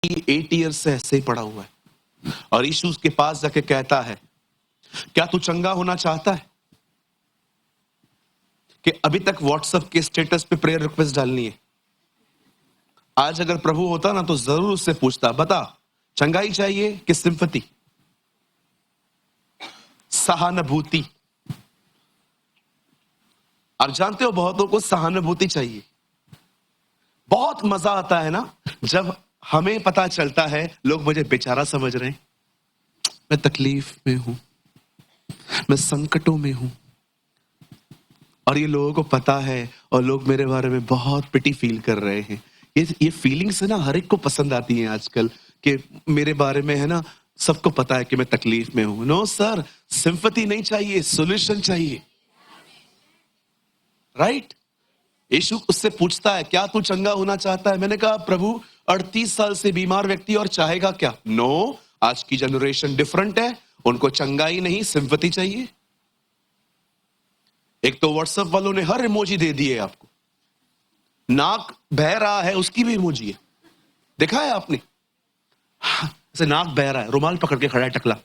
8 years से ऐसे ही पड़ा हुआ है और यीशु उसके पास जाके कहता है, क्या तू चंगा होना चाहता है? कि अभी तक व्हाट्सएप के स्टेटस पे प्रेयर रिक्वेस्ट डालनी है। आज अगर प्रभु होता ना तो जरूर उससे पूछता, बता चंगाई चाहिए कि सिंपैथी, सहानुभूति। आप जानते हो बहुतों को सहानुभूति चाहिए। बहुत मजा आता है ना जब हमें पता चलता है लोग मुझे बेचारा समझ रहे हैं, मैं तकलीफ में हूं, मैं संकटों में हूं और ये लोगों को पता है और लोग मेरे बारे में बहुत पिटी फील कर रहे हैं। ये फीलिंग्स है ना, हर एक को पसंद आती हैं आजकल कि मेरे बारे में है ना, सबको पता है कि मैं तकलीफ में हूं। नो सर, सिंपैथी नहीं चाहिए, सॉल्यूशन चाहिए। राइट? यीशु उससे पूछता है, क्या तू चंगा होना चाहता है? मैंने कहा, प्रभु 38 साल से बीमार व्यक्ति और चाहेगा क्या? नो, आज की जनरेशन डिफरेंट है, उनको चंगाई नहीं सिंपैथी चाहिए। एक तो व्हाट्सएप वालों ने हर इमोजी दे दी है आपको। नाक बह रहा है उसकी भी इमोजी है, देखा है आपने? ऐसे नाक बह रहा है, रुमाल पकड़ के खड़ा है टकला,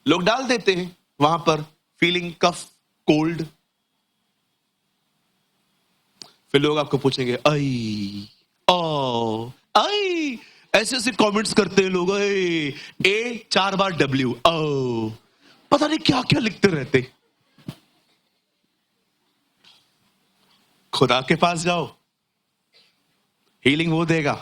लोग डाल देते हैं वहां पर फीलिंग कफ कोल्ड। फिर लोग आपको पूछेंगे आई ओ आई, ऐसे ऐसे कमेंट्स करते हैं लोग, ए 4 बार डब्ल्यू ओ, पता नहीं क्या क्या लिखते रहते। खुदा के पास जाओ, हीलिंग वो देगा।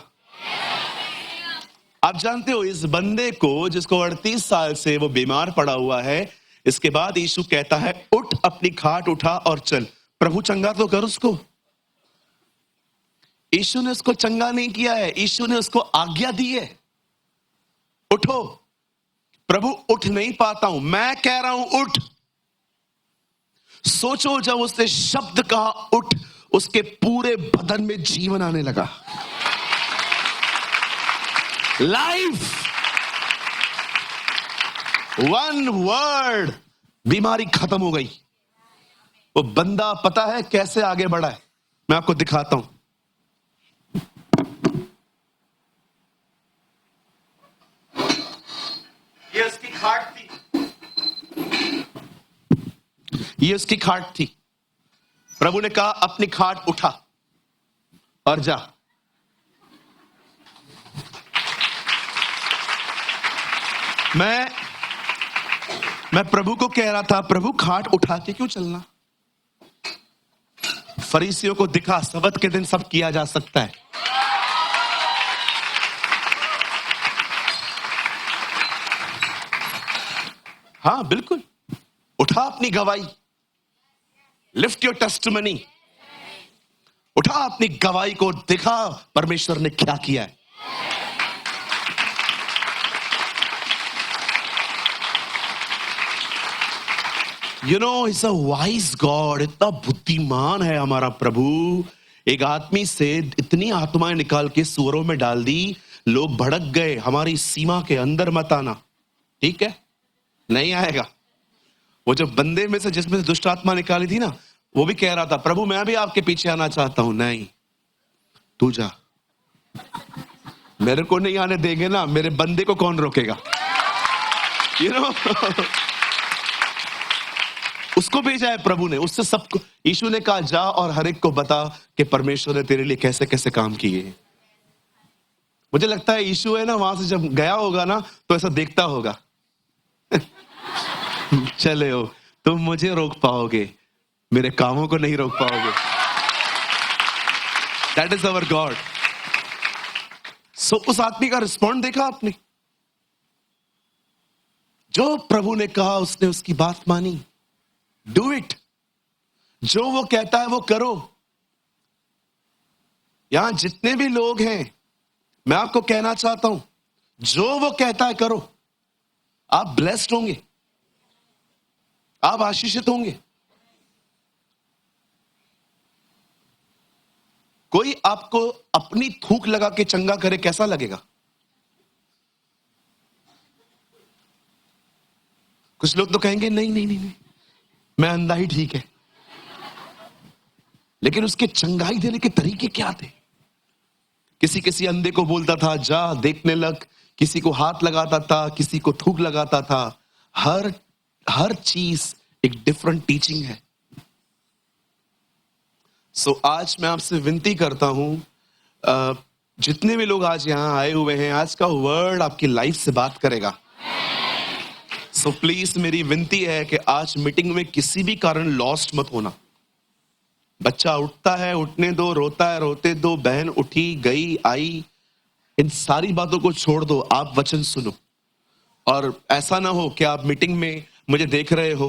आप जानते हो इस बंदे को जिसको 38 साल से वो बीमार पड़ा हुआ है, इसके बाद यीशु कहता है, उठ अपनी खाट उठा और चल। प्रभु चंगा तो कर उसको। यीशु ने उसको चंगा नहीं किया है, यीशु ने उसको आज्ञा दी है, उठो। प्रभु उठ नहीं पाता हूं, मैं कह रहा हूं उठ। सोचो जब उसने शब्द कहा उठ, उसके पूरे बदन में जीवन आने लगा, लाइफ। वन वर्ड, बीमारी खत्म हो गई। वो बंदा पता है कैसे आगे बढ़ा है? मैं आपको दिखाता हूं। ये उसकी खाट थी, ये उसकी खाट थी। प्रभु ने कहा अपनी खाट उठा और जा। मैं प्रभु को कह रहा था, प्रभु खाट उठा के क्यों चलना? फरीसियों को दिखा सब्त के दिन सब किया जा सकता है। हाँ बिल्कुल, उठा अपनी गवाही, लिफ्ट योर टेस्टिमनी, उठा अपनी गवाही को, दिखा परमेश्वर ने क्या किया है। You know, it's a wise God. इतना बुद्धिमान है हमारा प्रभु। एक आदमी से इतनी आत्माएं निकाल के सूअरों में डाल दी, लोग भड़क गए, हमारी सीमा के अंदर मत आना। ठीक है, नहीं आएगा। वो जो बंदे में से जिसमें से दुष्ट आत्मा निकाली थी ना, वो भी कह रहा था, प्रभु मैं भी आपके पीछे आना चाहता हूं। नहीं, तू जा, मेरे को नहीं आने देंगे ना, मेरे बंदे को कौन रोकेगा? यू नो, उसको भेजा है प्रभु ने, उससे सबको। यीशु ने कहा जा और हर एक को बता कि परमेश्वर ने तेरे लिए कैसे कैसे काम किए। मुझे लगता है यीशु है ना, वहां से जब गया होगा ना तो ऐसा देखता होगा चले हो तुम, मुझे रोक पाओगे, मेरे कामों को नहीं रोक पाओगे। That is our God. So उस आदमी का रिस्पॉन्ड देखा आपने? जो प्रभु ने कहा उसने उसकी बात मानी। डू इट, जो वो कहता है वो करो। यहां जितने भी लोग हैं, मैं आपको कहना चाहता हूं, जो वो कहता है करो। आप ब्लेस्ड होंगे, आप आशीषित होंगे। कोई आपको अपनी थूक लगा के चंगा करे, कैसा लगेगा? कुछ लोग तो कहेंगे नहीं नहीं नहीं, नहीं मैं अंधा ही ठीक है। लेकिन उसके चंगाई देने के तरीके क्या थे? किसी किसी अंधे को बोलता था जा देखने लग, किसी को हाथ लगाता था, किसी को थूक लगाता था। हर हर चीज एक डिफरेंट टीचिंग है। सो आज मैं आपसे विनती करता हूं, जितने भी लोग आज यहां आए हुए हैं, आज का वर्ड आपकी लाइफ से बात करेगा। सो प्लीज मेरी विनती है कि आज मीटिंग में किसी भी कारण लॉस्ट मत होना। बच्चा उठता है, उठने दो, रोता है, रोते दो, बहन उठी गई आई, इन सारी बातों को छोड़ दो, आप वचन सुनो। और ऐसा ना हो कि आप मीटिंग में मुझे देख रहे हो,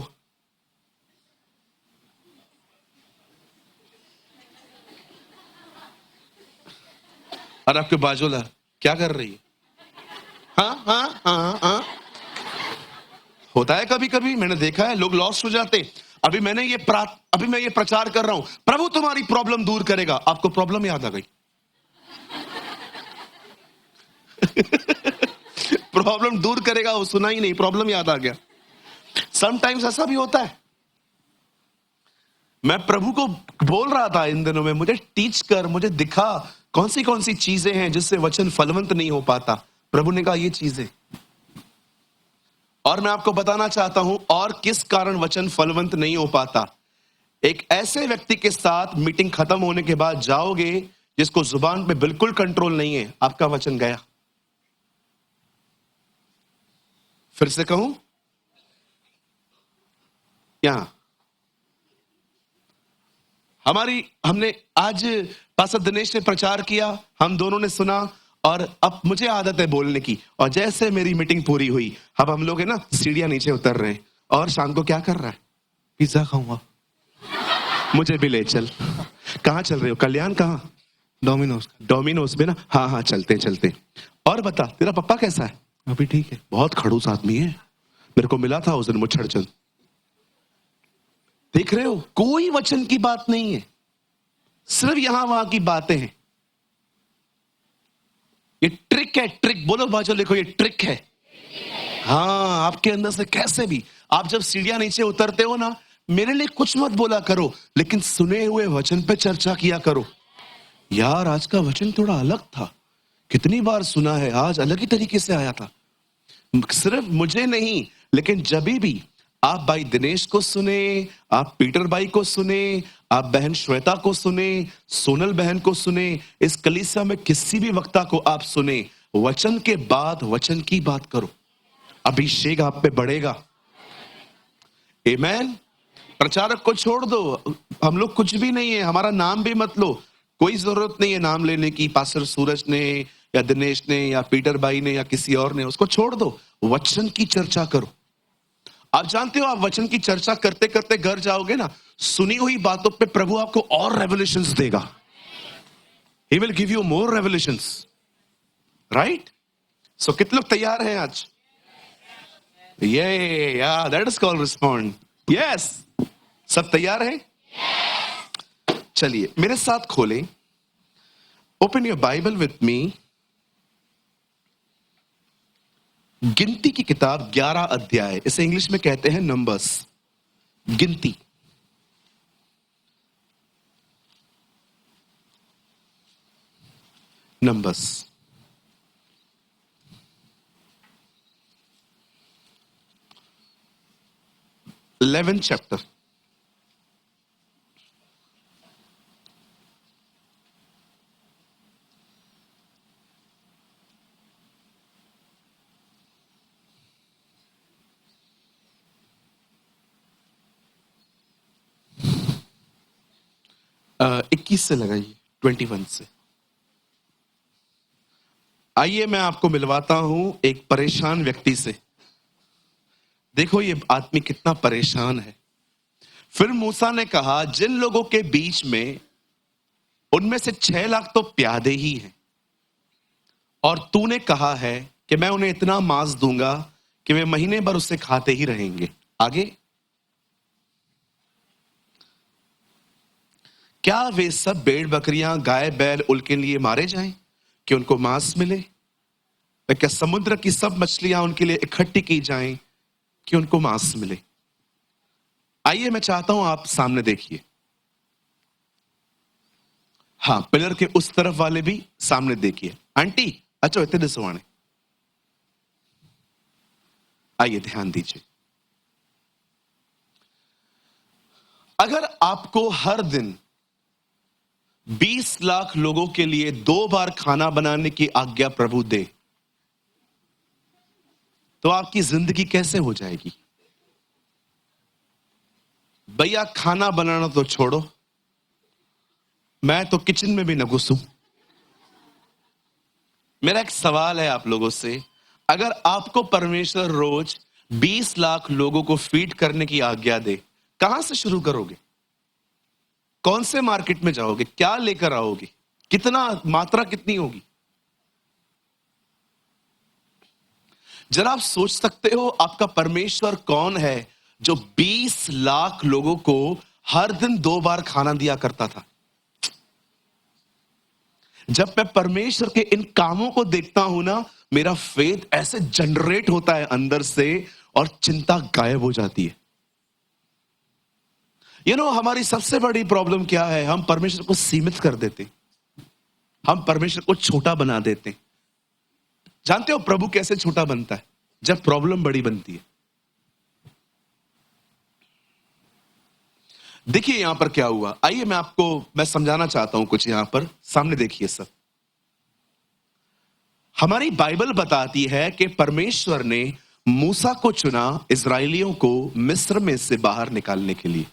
और आपके बाजूला क्या कर रही है, हाँ हाँ हाँ हाँ। होता है कभी कभी, मैंने देखा है लोग लॉस्ट हो जाते। अभी मैं ये प्रचार कर रहा हूं, प्रभु तुम्हारी प्रॉब्लम दूर करेगा, आपको प्रॉब्लम याद आ गई। प्रॉब्लम दूर करेगा वो सुना ही नहीं, प्रॉब्लम याद आ गया। समटाइम्स ऐसा भी होता है। मैं प्रभु को बोल रहा था इन दिनों में, मुझे टीच कर, मुझे दिखा कौन सी चीजें हैं जिससे वचन फलवंत नहीं हो पाता। प्रभु ने कहा ये चीजें, और मैं आपको बताना चाहता हूं और किस कारण वचन फलवंत नहीं हो पाता। एक ऐसे व्यक्ति के साथ मीटिंग खत्म होने के बाद जाओगे जिसको जुबान पे बिल्कुल कंट्रोल नहीं है, आपका वचन गया। फिर से कहूं, यहां हमने आज पास्टर दिनेश ने प्रचार किया, हम दोनों ने सुना, और अब मुझे आदत है बोलने की। और जैसे मेरी मीटिंग पूरी हुई, अब हम लोग है ना सीढ़ियां नीचे उतर रहे हैं, और शाम को क्या कर रहा है, पिज्जा खाऊंगा, मुझे भी ले चल। कहां चल रहे हो, कल्याण कहां, डोमिनोज में ना, हाँ हाँ चलते चलते। और बता तेरा पप्पा कैसा है, अभी ठीक है, बहुत खड़ूस आदमी है, मेरे को मिला था उस दिन मुच्छड़चंद। देख रहे हो, कोई वचन की बात नहीं है, सिर्फ यहां वहां की बातें हैं। ये ट्रिक है, ट्रिक बोलो बाजू, देखो ये ट्रिक है। हाँ, आपके अंदर से कैसे भी आप जब सीढ़ियां नीचे उतरते हो ना, मेरे लिए कुछ मत बोला करो, लेकिन सुने हुए वचन पे चर्चा किया करो। यार आज का वचन थोड़ा अलग था, कितनी बार सुना है, आज अलग ही तरीके से आया था। सिर्फ मुझे नहीं, लेकिन जब भी आप भाई दिनेश को सुने, आप पीटर भाई को सुने, आप बहन श्वेता को सुने, सोनल बहन को सुने, इस कलीसिया में किसी भी वक्ता को आप सुने, वचन के बाद वचन की बात करो, अभिषेक आप पे बढ़ेगा। आमेन। प्रचारक को छोड़ दो, हम लोग कुछ भी नहीं है, हमारा नाम भी मत लो, कोई जरूरत नहीं है नाम लेने की, पास्टर सूरज ने या दिनेश ने या पीटर भाई ने या किसी और ने, उसको छोड़ दो, वचन की चर्चा करो। आप जानते हो, आप वचन की चर्चा करते करते घर जाओगे ना, सुनी हुई बातों पे प्रभु आपको और रेवलेशंस देगा। He will give you more revelations, right? So कितने लोग तैयार हैं आज? Yeah, that is called respond. Yes, सब तैयार हैं? चलिए मेरे साथ खोलें, open your Bible with me, गिनती की किताब 11 अध्याय, इसे इंग्लिश में कहते हैं नंबर्स, गिनती। Numbers 11th chapter. uh, 21 से लगाइए, 21 से। आइए मैं आपको मिलवाता हूं एक परेशान व्यक्ति से। देखो ये आदमी कितना परेशान है। फिर मूसा ने कहा, जिन लोगों के बीच में, उनमें से 6 लाख तो प्यादे ही हैं, और तूने कहा है कि मैं उन्हें इतना मांस दूंगा कि वे महीने भर उससे खाते ही रहेंगे। आगे, क्या वे सब भेड़ बकरियां, गाय बैल उनके लिए मारे जाएं कि उनको मांस मिले? क्या समुद्र की सब मछलियां उनके लिए इकट्ठी की जाएं कि उनको मांस मिले? आइए मैं चाहता हूं आप सामने देखिए, हाँ, पिलर के उस तरफ वाले भी सामने देखिए। आंटी अच्छा इतने दिसवाने, आइए ध्यान दीजिए। अगर आपको हर दिन 20 लाख लोगों के लिए 2 बार खाना बनाने की आज्ञा प्रभु दे, तो आपकी जिंदगी कैसे हो जाएगी? भैया खाना बनाना तो छोड़ो, मैं तो किचन में भी न घुसूं। मेरा एक सवाल है आप लोगों से, अगर आपको परमेश्वर रोज 20 लाख लोगों को फीड करने की आज्ञा दे, कहां से शुरू करोगे? कौन से मार्केट में जाओगे? क्या लेकर आओगे? कितना मात्रा कितनी होगी? जरा आप सोच सकते हो आपका परमेश्वर कौन है जो 20 लाख लोगों को हर दिन 2 बार खाना दिया करता था। जब मैं परमेश्वर के इन कामों को देखता हूं ना, मेरा फेथ ऐसे जनरेट होता है अंदर से और चिंता गायब हो जाती है। हमारी सबसे बड़ी प्रॉब्लम क्या है? हम परमेश्वर को सीमित कर देते, हम परमेश्वर को छोटा बना देते। जानते हो प्रभु कैसे छोटा बनता है? जब प्रॉब्लम बड़ी बनती है। देखिए यहां पर क्या हुआ, आइए मैं समझाना चाहता हूं कुछ। यहां पर सामने देखिए सब, हमारी बाइबल बताती है कि परमेश्वर ने मूसा को चुना इस्राएलियों को मिस्र में से बाहर निकालने के लिए।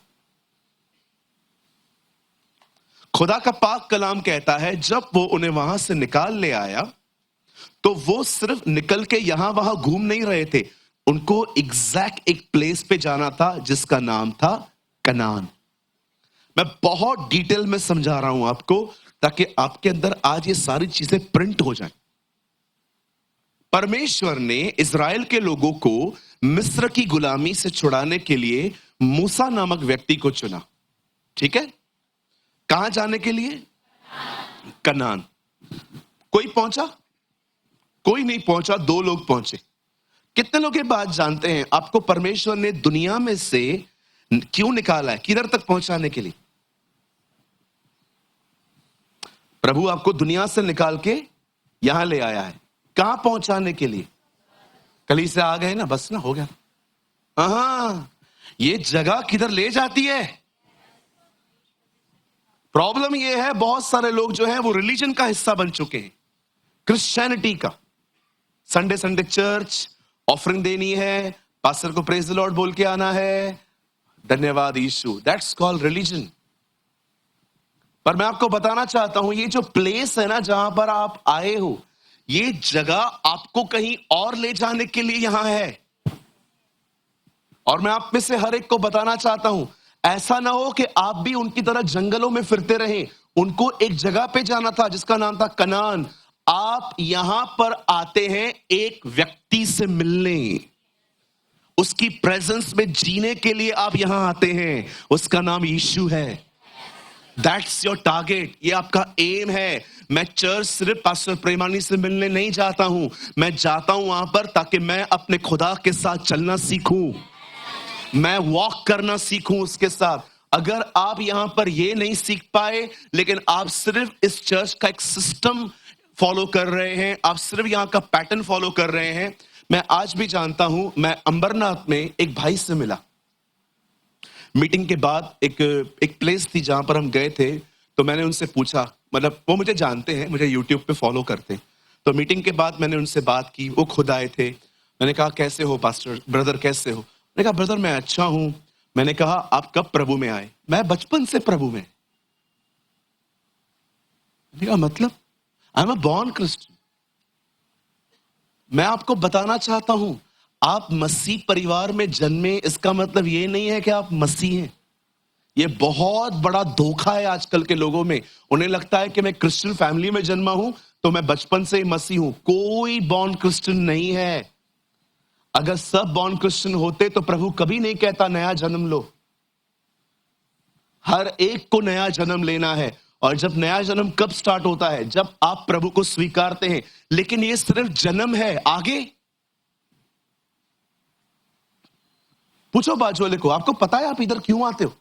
खुदा का पाक कलाम कहता है जब वो उन्हें वहां से निकाल ले आया तो वो सिर्फ निकल के यहां वहां घूम नहीं रहे थे, उनको एग्जैक्ट एक प्लेस पे जाना था जिसका नाम था कनान। मैं बहुत डिटेल में समझा रहा हूं आपको ताकि आपके अंदर आज ये सारी चीजें प्रिंट हो जाएं। परमेश्वर ने इज़राइल के लोगों को मिस्र की गुलामी से छुड़ाने के लिए मूसा नामक व्यक्ति को चुना। ठीक है, कहां जाने के लिए? कनान। कोई पहुंचा? कोई नहीं पहुंचा, 2 लोग पहुंचे। कितने लोग ये बात जानते हैं आपको परमेश्वर ने दुनिया में से क्यों निकाला है? किधर तक पहुंचाने के लिए? प्रभु आपको दुनिया से निकाल के यहां ले आया है, कहां पहुंचाने के लिए? कली से आ गए ना, बस ना, हो गया। हाँ, ये जगह किधर ले जाती है? प्रॉब्लम ये है बहुत सारे लोग जो हैं वो रिलीजन का हिस्सा बन चुके हैं, क्रिश्चियनिटी का। संडे संडे चर्च, ऑफरिंग देनी है, पास्टर को प्रेज द लॉर्ड बोल के आना है, धन्यवाद यीशु, दैट्स कॉल्ड रिलीजन। पर मैं आपको बताना चाहता हूं ये जो प्लेस है ना जहां पर आप आए हो, ये जगह आपको कहीं और ले जाने के लिए यहां है। और मैं आप में से हर एक को बताना चाहता हूं ऐसा ना हो कि आप भी उनकी तरह जंगलों में फिरते रहें। उनको एक जगह पे जाना था जिसका नाम था कनान। आप यहां पर आते हैं एक व्यक्ति से मिलने, उसकी प्रेजेंस में जीने के लिए आप यहां आते हैं, उसका नाम यीशु है। दैट्स योर टारगेट, ये आपका एम है। मैं चर्च सिर्फ पास्टर प्रेमानी से मिलने नहीं जाता हूं, मैं जाता हूं वहां पर ताकि मैं अपने खुदा के साथ चलना सीखूं, मैं वॉक करना सीखूं उसके साथ। अगर आप यहां पर ये नहीं सीख पाए, लेकिन आप सिर्फ इस चर्च का एक सिस्टम फॉलो कर रहे हैं, आप सिर्फ यहां का पैटर्न फॉलो कर रहे हैं। मैं आज भी जानता हूं, मैं अंबरनाथ में एक भाई से मिला, मीटिंग के बाद एक प्लेस थी जहां पर हम गए थे, तो मैंने उनसे पूछा, मतलब वो मुझे जानते हैं, मुझे यूट्यूब पे फॉलो करते हैं, तो मीटिंग के बाद मैंने उनसे बात की, वो खुद आए थे। मैंने कहा कैसे हो पास्टर ब्रदर, कैसे हो? मैंने कहा ब्रदर मैं अच्छा हूं। मैंने कहा आप कब प्रभु में आए? मैं बचपन से प्रभु में। मैंने कहा मतलब? I am a born Christian. मैं आपको बताना चाहता हूं आप मसीह परिवार में जन्मे इसका मतलब ये नहीं है कि आप मसीह हैं। ये बहुत बड़ा धोखा है आजकल के लोगों में। उन्हें लगता है कि मैं क्रिश्चियन फैमिली में जन्मा हूं तो मैं बचपन से ही मसीह हूं। कोई बॉर्न क्रिश्चियन नहीं है। अगर सब बॉर्न क्रिश्चियन होते तो प्रभु कभी नहीं कहता नया जन्म लो। हर एक को नया जन्म लेना है। और जब नया जन्म कब स्टार्ट होता है? जब आप प्रभु को स्वीकारते हैं। लेकिन ये सिर्फ जन्म है, आगे पूछो बाजू वाले को, आपको पता है आप इधर क्यों आते हो?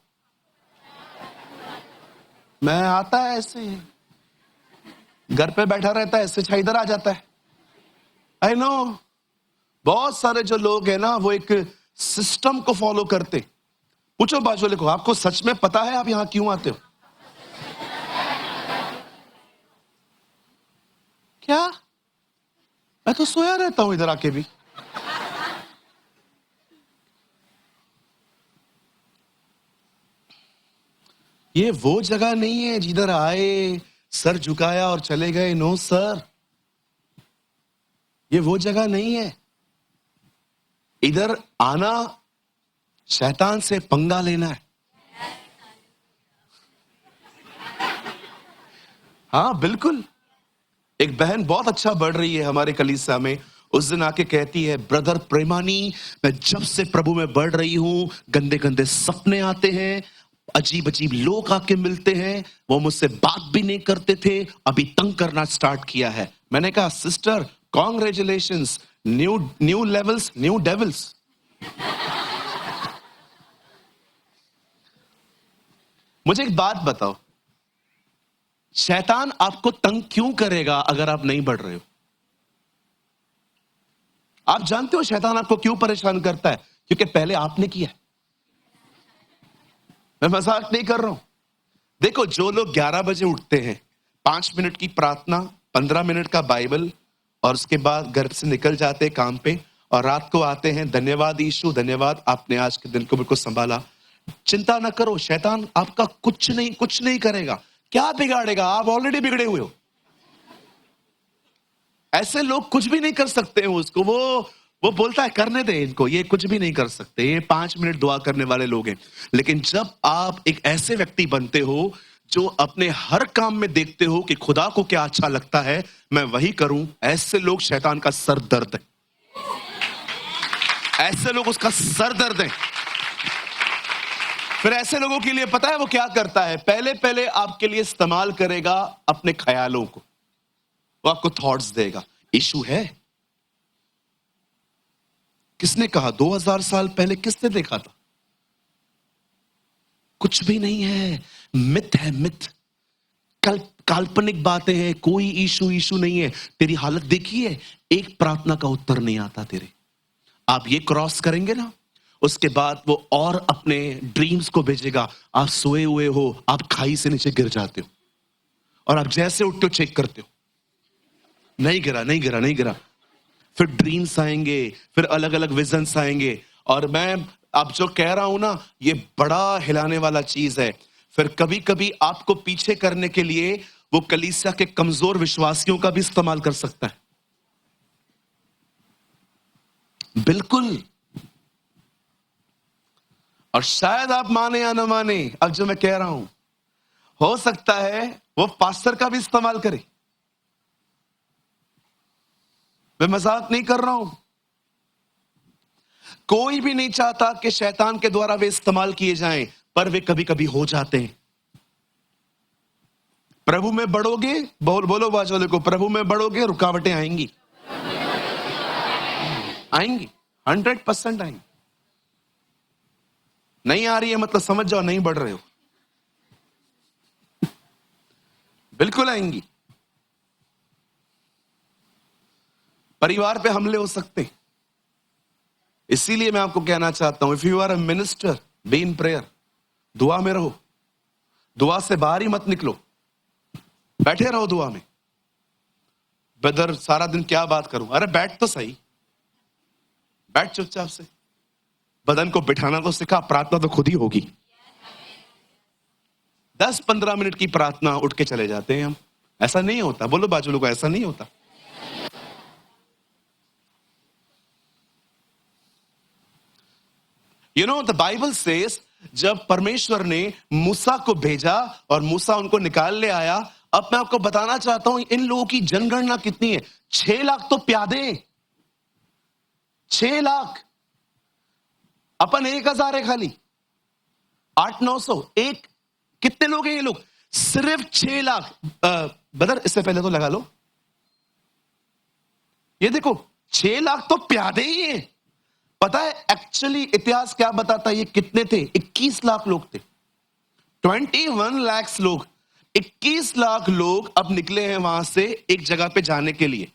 मैं आता है ऐसे ही। घर पे बैठा रहता है, इससे अच्छा इधर आ जाता है। आई नो, बहुत सारे जो लोग हैं ना, वो एक सिस्टम को फॉलो करते। पूछो बाजू वाले को, आपको सच में पता है आप यहां क्यों आते हो? क्या? मैं तो सोया रहता हूं इधर आके भी। ये वो जगह नहीं है जिधर आए, सर झुकाया और चले गए। नो सर, ये वो जगह नहीं है। इधर आना शैतान से पंगा लेना है। हाँ बिल्कुल। एक बहन बहुत अच्छा बढ़ रही है हमारे कलीसिया में, उस दिन आके कहती है, ब्रदर प्रेमानी, मैं जब से प्रभु में बढ़ रही हूं, गंदे गंदे सपने आते हैं, अजीब अजीब लोग आके मिलते हैं, वो मुझसे बात भी नहीं करते थे, अभी तंग करना स्टार्ट किया है। मैंने कहा, sister congratulations, new new levels, new devils. मुझे एक बात बताओ, शैतान आपको तंग क्यों करेगा अगर आप नहीं बढ़ रहे हो? आप जानते हो शैतान आपको क्यों परेशान करता है? क्योंकि पहले आपने किया है। मैं मजाक नहीं कर रहा हूं। देखो, जो लोग 11 बजे उठते हैं, 5 मिनट की प्रार्थना, 15 मिनट का बाइबल, और उसके बाद घर से निकल जाते हैं काम पे, और रात को आते हैं, धन्यवाद यीशु, धन्यवाद आपने आज के दिन को बिल्कुल संभाला। चिंता ना करो, शैतान आपका कुछ नहीं करेगा। क्या बिगाड़ेगा? आप ऑलरेडी बिगड़े हुए हो। ऐसे लोग कुछ भी नहीं कर सकते हैं उसको। वो बोलता है, करने दे इनको, ये कुछ भी नहीं कर सकते, ये 5 मिनट दुआ करने वाले लोग हैं। लेकिन जब आप एक ऐसे व्यक्ति बनते हो जो अपने हर काम में देखते हो कि खुदा को क्या अच्छा लगता है, मैं वही करूं, ऐसे लोग शैतान का सर दर्द है। ऐसे लोग उसका सर दर्द है। फिर ऐसे लोगों के लिए पता है वो क्या करता है? पहले पहले आपके लिए इस्तेमाल करेगा अपने ख्यालों को, वो आपको थॉट्स देगा। इशू है। किसने कहा? 2000 साल पहले किसने देखा था? कुछ भी नहीं है, मिथ है, मिथ, काल्पनिक बातें हैं। कोई इशू नहीं है। तेरी हालत देखिए, एक प्रार्थना का उत्तर नहीं आता तेरे। आप ये क्रॉस करेंगे ना, उसके बाद वो और अपने ड्रीम्स को भेजेगा। आप सोए हुए हो, आप खाई से नीचे गिर जाते हो, और आप जैसे उठते हो चेक करते हो, नहीं गिरा। फिर ड्रीम्स आएंगे, फिर अलग अलग विजन्स आएंगे। और मैं अब जो कह रहा हूं ना, ये बड़ा हिलाने वाला चीज है। फिर कभी कभी आपको पीछे करने के लिए वो कलीसिया के कमजोर विश्वासियों का भी इस्तेमाल कर सकता है। बिल्कुल। और शायद आप माने या ना माने, अब जो मैं कह रहा हूं, हो सकता है वो पास्टर का भी इस्तेमाल करे। मैं मजाक नहीं कर रहा हूं। कोई भी नहीं चाहता कि शैतान के द्वारा वे इस्तेमाल किए जाएं, पर वे कभी कभी हो जाते हैं। प्रभु में बढ़ोगे, बोलो बाजू वाले को, प्रभु में बढ़ोगे, रुकावटें आएंगी। 100% आएंगी। नहीं आ रही है मतलब समझ जाओ नहीं बढ़ रहे हो। बिल्कुल आएंगी। परिवार पे हमले हो सकते हैं। इसीलिए मैं आपको कहना चाहता हूं, if you are a minister, be in prayer. दुआ में रहो, दुआ से बाहर ही मत निकलो, बैठे रहो दुआ में। ब्रदर सारा दिन क्या बात करूं? अरे बैठ तो सही, बैठ चुपचाप से। बदन को बिठाना तो सिखा, प्रार्थना तो खुद ही होगी। 10-15 मिनट की प्रार्थना, उठ के चले जाते हैं हम। ऐसा नहीं होता। बोलो बाजू लोगों, ऐसा नहीं होता। You know the Bible says, जब परमेश्वर ने मूसा को भेजा और मूसा उनको निकाल ले आया। अब मैं आपको बताना चाहता हूं इन लोगों की जनगणना कितनी है। 6 लाख तो प्यादे, 6 लाख। अपन 1000 है खाली, 800-900 एक। कितने लोग हैं ये लोग? सिर्फ 6 लाख। बदर इससे पहले तो लगा लो, ये देखो 6 लाख तो प्यादे ही हैं। पता है एक्चुअली इतिहास क्या बताता है? ये कितने थे? 21 लाख लोग थे। 21 लाख लोग। 21 लाख लोग अब निकले हैं वहां से एक जगह पे जाने के लिए,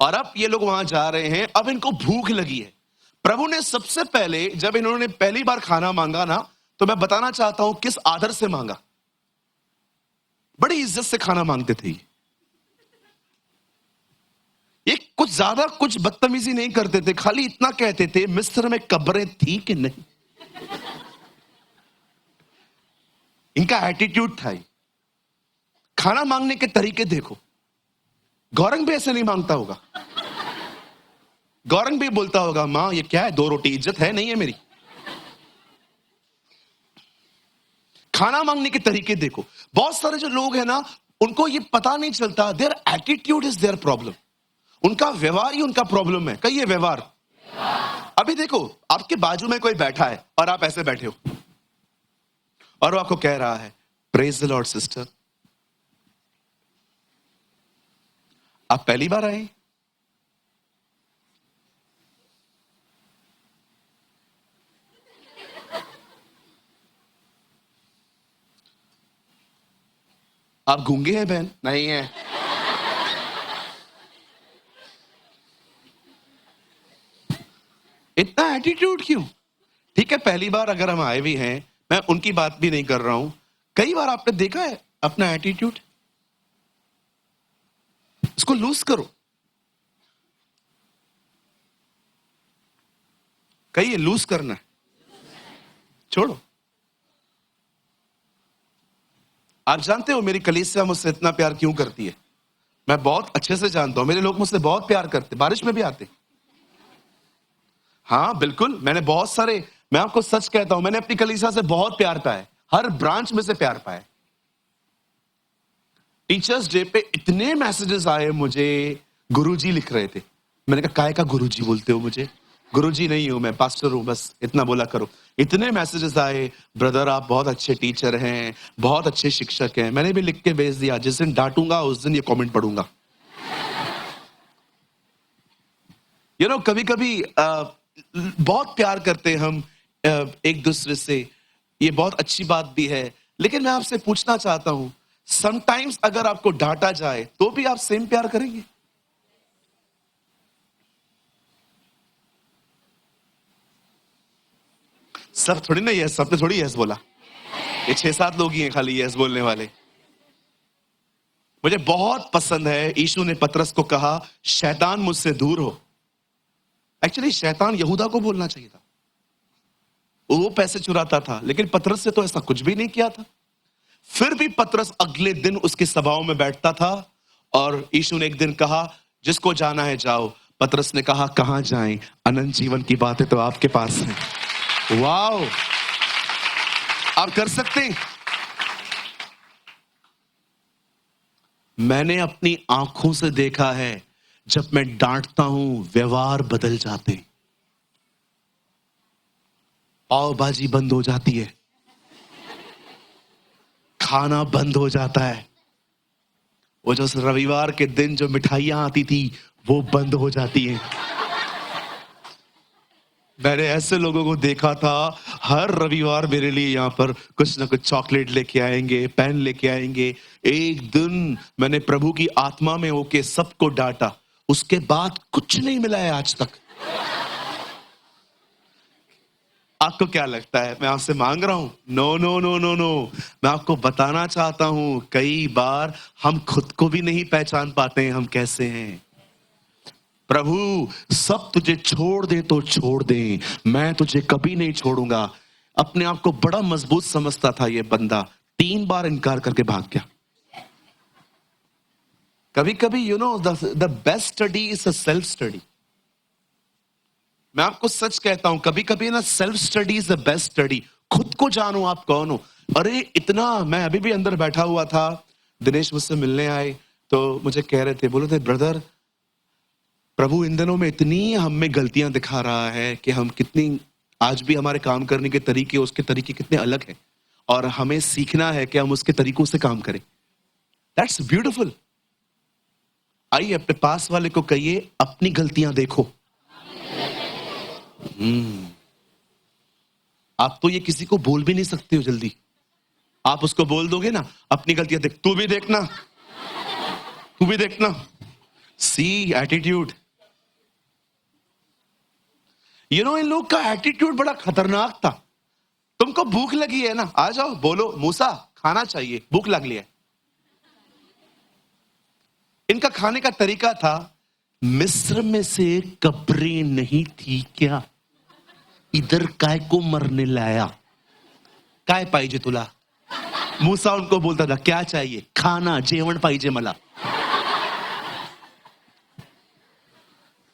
और अब ये लोग वहां जा रहे हैं। अब इनको भूख लगी है। प्रभु ने सबसे पहले, जब इन्होंने पहली बार खाना मांगा ना, तो मैं बताना चाहता हूं किस आदर से मांगा। बड़ी इज्जत से खाना मांगते थे ये कुछ ज्यादा कुछ बदतमीजी नहीं करते थे, खाली इतना कहते थे, मिस्र में कब्रें थी कि नहीं। इनका एटीट्यूड था ये। खाना मांगने के तरीके देखो। गौरंग भी ऐसे नहीं मांगता होगा। गौरंग भी बोलता होगा, मां ये क्या है, 2 रोटी, इज्जत है नहीं है मेरी। खाना मांगने के तरीके देखो। बहुत सारे जो लोग हैं ना, उनको ये पता नहीं चलता, their attitude is their problem. उनका व्यवहार ही उनका प्रॉब्लम है। कहिए व्यवहार। अभी देखो, आपके बाजू में कोई बैठा है और आप ऐसे बैठे हो, और वो आपको कह रहा है, प्रेज द लॉर्ड सिस्टर, आप पहली बार आए? आप गूंगे हैं बहन? नहीं है। इतना एटीट्यूड क्यों? ठीक है, पहली बार अगर हम आए भी हैं, मैं उनकी बात भी नहीं कर रहा हूं। कई बार आपने देखा है अपना एटीट्यूड, इसको लूज करो। कहिए लूज करना है, छोड़ो। आप जानते हो मेरी कलीसिया मुझसे इतना प्यार क्यों करती है? मैं बहुत अच्छे से जानता हूं, मेरे लोग मुझसे बहुत प्यार करते, बारिश में भी आते। हाँ बिल्कुल, मैंने बहुत सारे, मैं आपको सच कहता हूं, मैंने अपनी कलीसिया से बहुत प्यार पाया है, हर ब्रांच में से प्यार पाया है। टीचर्स डे पे इतने मैसेजेस आए मुझे, गुरुजी लिख रहे थे। मैंने कहा, काय का गुरुजी बोलते हो मुझे? गुरुजी नहीं हूं मैं, पास्टर हूं, बस इतना बोला करो। इतने मैसेजेस आए, ब्रदर आप बहुत अच्छे टीचर हैं, बहुत अच्छे शिक्षक हैं। मैंने भी लिख के भेज दिया, जिस दिन डांटूंगा उस दिन ये कमेंट पढ़ूंगा। कभी कभी बहुत प्यार करते हैं हम एक दूसरे से, ये बहुत अच्छी बात भी है। लेकिन मैं आपसे पूछना चाहता हूं, समटाइम्स अगर आपको डांटा जाए तो भी आप सेम प्यार करेंगे? सब थोड़ी ना यस, सबने थोड़ी यस बोला। ये 6-7 लोग ही हैं खाली यस बोलने वाले। मुझे बहुत पसंद है, यीशु ने पतरस को कहा, शैतान मुझसे दूर हो। एक्चुअली शैतान यहूदा को बोलना चाहिए था, वो पैसे चुराता था, लेकिन पतरस से तो ऐसा कुछ भी नहीं किया था। फिर भी पतरस अगले दिन उसकी सभाओं में बैठता था, और यीशु ने एक दिन कहा, जिसको जाना है जाओ। पतरस ने कहा, कहां जाएं, अनंत जीवन की बातें तो आपके पास है। वाओ, आप कर सकते हैं। मैंने अपनी आंखों से देखा है, जब मैं डांटता हूं व्यवहार बदल जाते, पाव भाजी बंद हो जाती है, खाना बंद हो जाता है, वो जो रविवार के दिन जो मिठाइयां आती थी वो बंद हो जाती हैं। मैंने ऐसे लोगों को देखा था, हर रविवार मेरे लिए यहाँ पर कुछ ना कुछ चॉकलेट लेके आएंगे, पेन लेके आएंगे। एक दिन मैंने प्रभु की आत्मा में होके सबको डांटा, उसके बाद कुछ नहीं मिला है आज तक। आपको क्या लगता है मैं आपसे मांग रहा हूं? No no no no no, मैं आपको बताना चाहता हूं, कई बार हम खुद को भी नहीं पहचान पाते हैं हम कैसे हैं। प्रभु सब तुझे छोड़ दे तो छोड़ दे, मैं तुझे कभी नहीं छोड़ूंगा। अपने आप को बड़ा मजबूत समझता था ये बंदा, 3 बार इनकार करके भाग गया। कभी कभी the best study is a self study. मैं आपको सच कहता हूं, कभी कभी ना self study is the best study. खुद को जानो आप कौन हो। अरे इतना, मैं अभी भी अंदर बैठा हुआ था, दिनेश मुझसे मिलने आए तो मुझे कह रहे थे, बोले थे, ब्रदर प्रभु इन दिनों में इतनी हम में गलतियां दिखा रहा है कि हम कितनी, आज भी हमारे काम करने के तरीके, उसके तरीके कितने अलग हैं, और हमें सीखना है कि हम उसके तरीकों से काम करें। That's beautiful. आइए अपने पास वाले को कहिए, अपनी गलतियां देखो। आप तो ये किसी को बोल भी नहीं सकते हो जल्दी। आप उसको बोल दोगे ना अपनी गलतियां देख, तू भी देखना, तू भी देखना। सी एटीट्यूड, इन लोग का एटीट्यूड बड़ा खतरनाक था। तुमको भूख लगी है ना, आ जाओ, बोलो मूसा खाना चाहिए, भूख लग लिया है। इनका खाने का तरीका था, मिस्र में से कब्रें नहीं थी क्या, इधर काय को मरने लाया, काय पाहिजे तुला। मूसा उनको बोलता था क्या चाहिए, खाना, जेवण पाहिजे मला,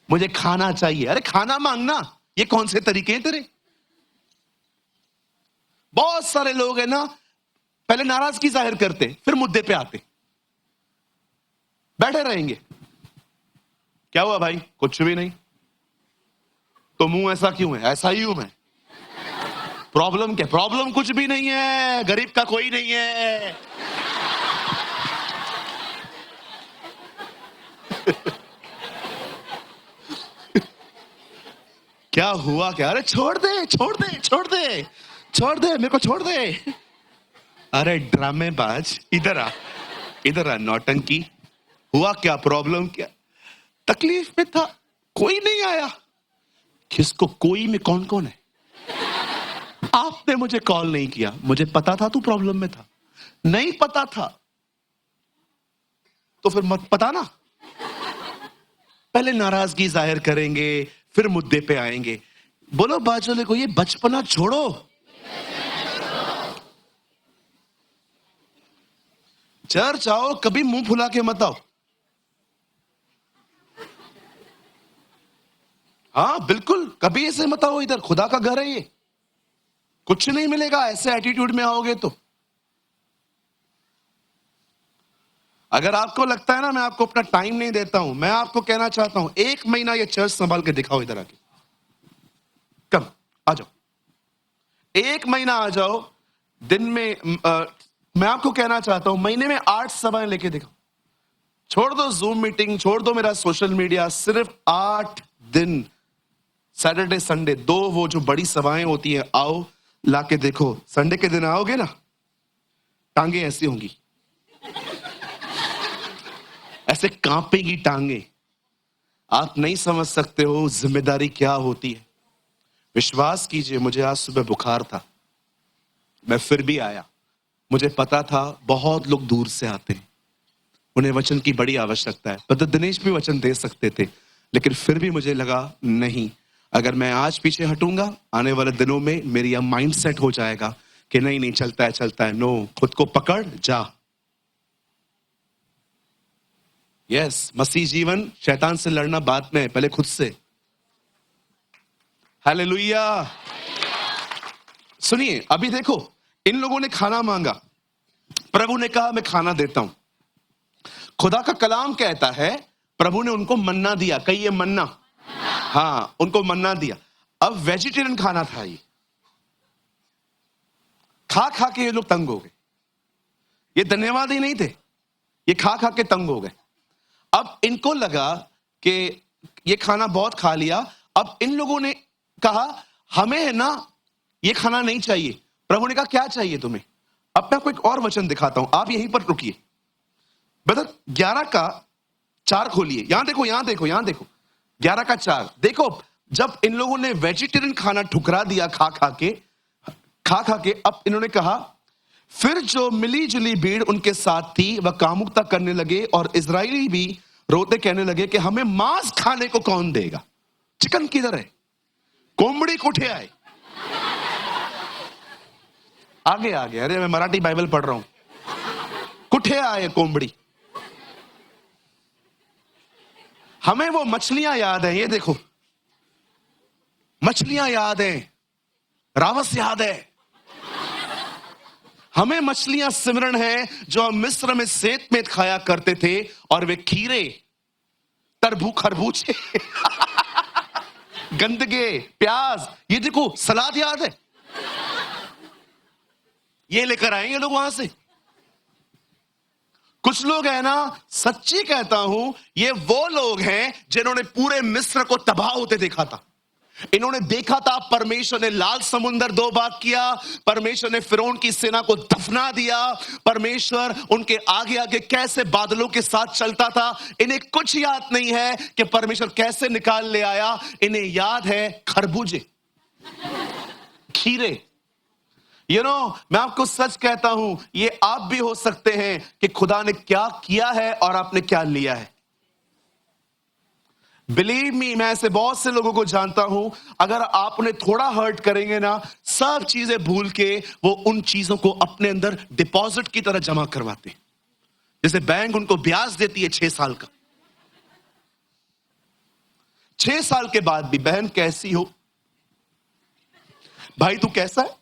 मुझे खाना चाहिए। अरे खाना मांगना, ये कौन से तरीके हैं तेरे। बहुत सारे लोग है ना, पहले नाराजगी जाहिर करते, फिर मुद्दे पे आते, बैठे रहेंगे। क्या हुआ भाई, कुछ भी नहीं, तो मुंह ऐसा क्यों है, ऐसा ही हूं मैं। प्रॉब्लम क्या, प्रॉब्लम कुछ भी नहीं है, गरीब का कोई नहीं है। क्या हुआ क्या, अरे छोड़ दे छोड़ दे छोड़ दे छोड़ दे, मेरे को छोड़ दे। अरे ड्रामेबाज, इधर आ, इधर आ, नौटंकी। हुआ क्या, प्रॉब्लम क्या, तकलीफ में था, कोई नहीं आया। किसको, कोई में कौन कौन है। आपने मुझे कॉल नहीं किया, मुझे पता था तू प्रॉब्लम में था, नहीं पता था तो फिर मत पता ना। पहले नाराजगी जाहिर करेंगे, फिर मुद्दे पे आएंगे। बोलो बाजू को, ये बचपना छोड़ो। चर्च आओ, कभी मुंह फुला के मत आओ। हाँ बिल्कुल, कभी ऐसे मत आओ, इधर खुदा का घर है ये, कुछ नहीं मिलेगा ऐसे एटीट्यूड में आओगे तो। अगर आपको लगता है ना मैं आपको अपना टाइम नहीं देता हूं, मैं आपको कहना चाहता हूं 1 महीना ये चर्च संभाल के दिखाओ, इधर आके कम आ जाओ, 1 महीना आ जाओ। दिन में मैं आपको कहना चाहता हूं महीने में 8 सभाएं लेके दिखाओ। छोड़ दो जूम मीटिंग, छोड़ दो मेरा सोशल मीडिया, सिर्फ 8 दिन, सैटरडे संडे 2 वो जो बड़ी सभाएं होती है, आओ लाके देखो। संडे के दिन आओगे ना, टांगे ऐसी होंगी, ऐसे कांपेगी टांगे, आप नहीं समझ सकते हो जिम्मेदारी क्या होती है। विश्वास कीजिए, मुझे आज सुबह बुखार था, मैं फिर भी आया। मुझे पता था बहुत लोग दूर से आते हैं, उन्हें वचन की बड़ी आवश्यकता है। ब्रदर दिनेश भी वचन दे सकते थे, लेकिन फिर भी मुझे लगा नहीं, अगर मैं आज पीछे हटूंगा, आने वाले दिनों में मेरी यह माइंड सेट हो जाएगा कि नहीं नहीं चलता है चलता है। नो, खुद को पकड़ जा। यस, मसीह जीवन शैतान से लड़ना बाद में, पहले खुद से। हालेलुया। सुनिए, अभी देखो, इन लोगों ने खाना मांगा, प्रभु ने कहा मैं खाना देता हूं। खुदा का कलाम कहता है प्रभु ने उनको मन्ना दिया, कहिए मन्ना। हाँ, उनको मन्ना दिया। अब वेजिटेरियन खाना था ये, खा खा के ये लोग तंग हो गए। ये धन्यवाद ही नहीं थे, ये खा खा के तंग हो गए। अब इनको लगा कि ये खाना बहुत खा लिया। अब इन लोगों ने कहा हमें है ना ये खाना नहीं चाहिए। प्रभु ने कहा क्या चाहिए तुम्हें। अब मैं आपको एक और वचन दिखाता हूं, आप यहीं पर रुकिए। ब्रदर 11:4 खोलिए, यहां देखो यहां देखो यहां देखो, 11:4 देखो। जब इन लोगों ने वेजिटेरियन खाना ठुकरा दिया खा खा के, अब इन्होंने कहा, फिर जो मिली जुली भीड़ उनके साथ थी वह कामुकता करने लगे और इजरायली भी रोते कहने लगे कि हमें मांस खाने को कौन देगा। चिकन किधर है, कोंबड़ी कुठे आए। आगे आगे, अरे मैं मराठी बाइबल पढ़ रहा हूं। कुठे आए कोंबड़ी। हमें वो मछलियां याद है, ये देखो मछलियां याद है, रावस याद है। हमें मछलियां सिमरण है जो हम मिस्र में सेत में खाया करते थे, और वे खीरे, तरबू, खरबूजे, गंदगे, प्याज, ये देखो सलाद याद है। ये लेकर आएंगे लोग वहां से। कुछ लोग है ना, सच्ची कहता हूं, ये वो लोग हैं जिन्होंने पूरे मिस्र को तबाह होते देखा था। इन्होंने देखा था परमेश्वर ने लाल समुंदर दो भाग किया, परमेश्वर ने फिरौन की सेना को दफना दिया, परमेश्वर उनके आगे आगे कैसे बादलों के साथ चलता था। इन्हें कुछ याद नहीं है कि परमेश्वर कैसे निकाल ले आया। इन्हें याद है खरबूजे, खीरे। मैं आपको सच कहता हूं, ये आप भी हो सकते हैं कि खुदा ने क्या किया है और आपने क्या लिया है। बिलीव मी, मैं ऐसे बहुत से लोगों को जानता हूं, अगर आप उन्हें थोड़ा हर्ट करेंगे ना, सब चीजें भूल के वो उन चीजों को अपने अंदर डिपॉजिट की तरह जमा करवाते हैं। जैसे बैंक उनको ब्याज देती है 6 साल का। 6 साल के बाद भी, बहन कैसी हो, भाई तू कैसा है,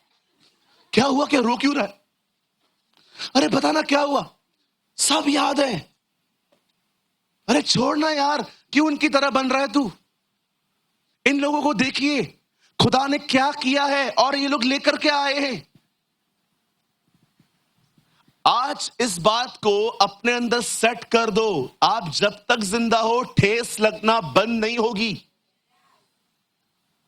क्या हुआ, क्या रो क्यों रहा है, अरे बताना क्या हुआ, सब याद है, अरे छोड़ना यार, क्यों उनकी तरह बन रहा है तू। इन लोगों को देखिए खुदा ने क्या किया है और ये लोग लेकर के आए हैं। आज इस बात को अपने अंदर सेट कर दो, आप जब तक जिंदा हो ठेस लगना बंद नहीं होगी,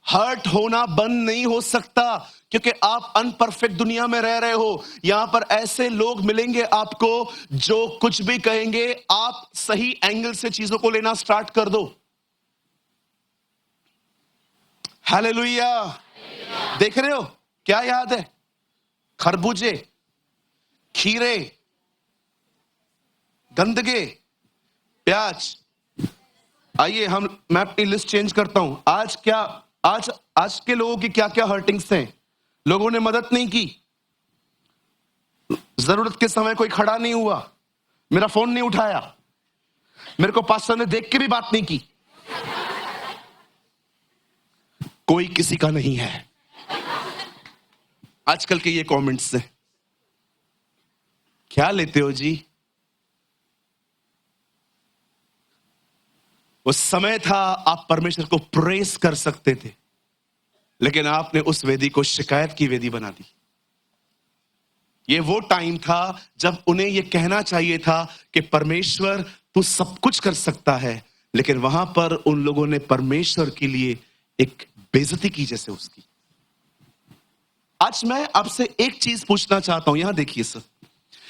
हर्ट होना बंद नहीं हो सकता, क्योंकि आप अनपरफेक्ट दुनिया में रह रहे हो। यहां पर ऐसे लोग मिलेंगे आपको जो कुछ भी कहेंगे, आप सही एंगल से चीजों को लेना स्टार्ट कर दो। हालेलुया। देख रहे हो क्या याद है, खरबूजे, खीरे, गंदगे, प्याज। आइए मैं अपनी लिस्ट चेंज करता हूं। आज के लोगों की क्या क्या हर्टिंग्स हैं। लोगों ने मदद नहीं की, जरूरत के समय कोई खड़ा नहीं हुआ, मेरा फोन नहीं उठाया, मेरे को पास्टर ने देख के भी बात नहीं की, कोई किसी का नहीं है। आजकल के ये कमेंट्स से क्या लेते हो जी। वो समय था आप परमेश्वर को प्रेस कर सकते थे, लेकिन आपने उस वेदी को शिकायत की वेदी बना दी। ये वो टाइम था जब उन्हें ये कहना चाहिए था कि परमेश्वर तू सब कुछ कर सकता है, लेकिन वहां पर उन लोगों ने परमेश्वर के लिए एक बेइज्जती की जैसे उसकी। आज मैं आपसे एक चीज पूछना चाहता हूं, यहां देखिए सर,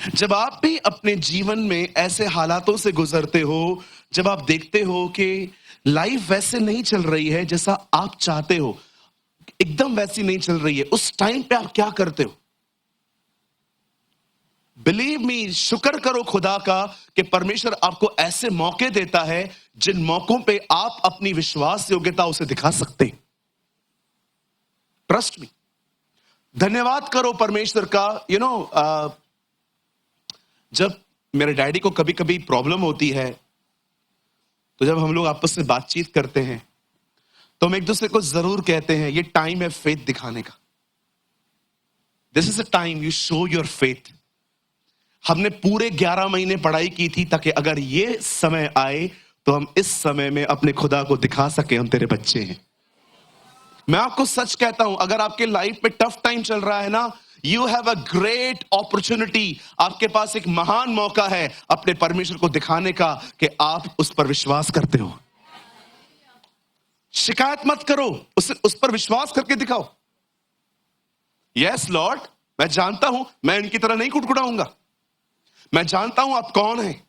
जब आप भी अपने जीवन में ऐसे हालातों से गुजरते हो, जब आप देखते हो कि लाइफ वैसे नहीं चल रही है जैसा आप चाहते हो, एकदम वैसी नहीं चल रही है, उस टाइम पे आप क्या करते हो। बिलीव मी, शुक्र करो खुदा का कि परमेश्वर आपको ऐसे मौके देता है जिन मौकों पे आप अपनी विश्वास योग्यता उसे दिखा सकते हैं। ट्रस्ट मी, धन्यवाद करो परमेश्वर का। जब मेरे डैडी को कभी कभी प्रॉब्लम होती है, तो जब हम लोग आपस में बातचीत करते हैं तो हम एक दूसरे को जरूर कहते हैं ये टाइम है फेथ दिखाने का। This is a time you show your faith. हमने पूरे 11 महीने पढ़ाई की थी ताकि अगर ये समय आए तो हम इस समय में अपने खुदा को दिखा सके, हम तेरे बच्चे हैं। मैं आपको सच कहता हूं, अगर आपके लाइफ में टफ टाइम चल रहा है ना, you have a great opportunity, आपके पास एक महान मौका है अपने परमेश्वर को दिखाने का कि आप उस पर विश्वास करते हो। शिकायत मत करो, उस पर विश्वास करके दिखाओ। यस लॉर्ड, मैं जानता हूं मैं इनकी तरह नहीं कुटकुटाऊंगा, मैं जानता हूं आप कौन हैं।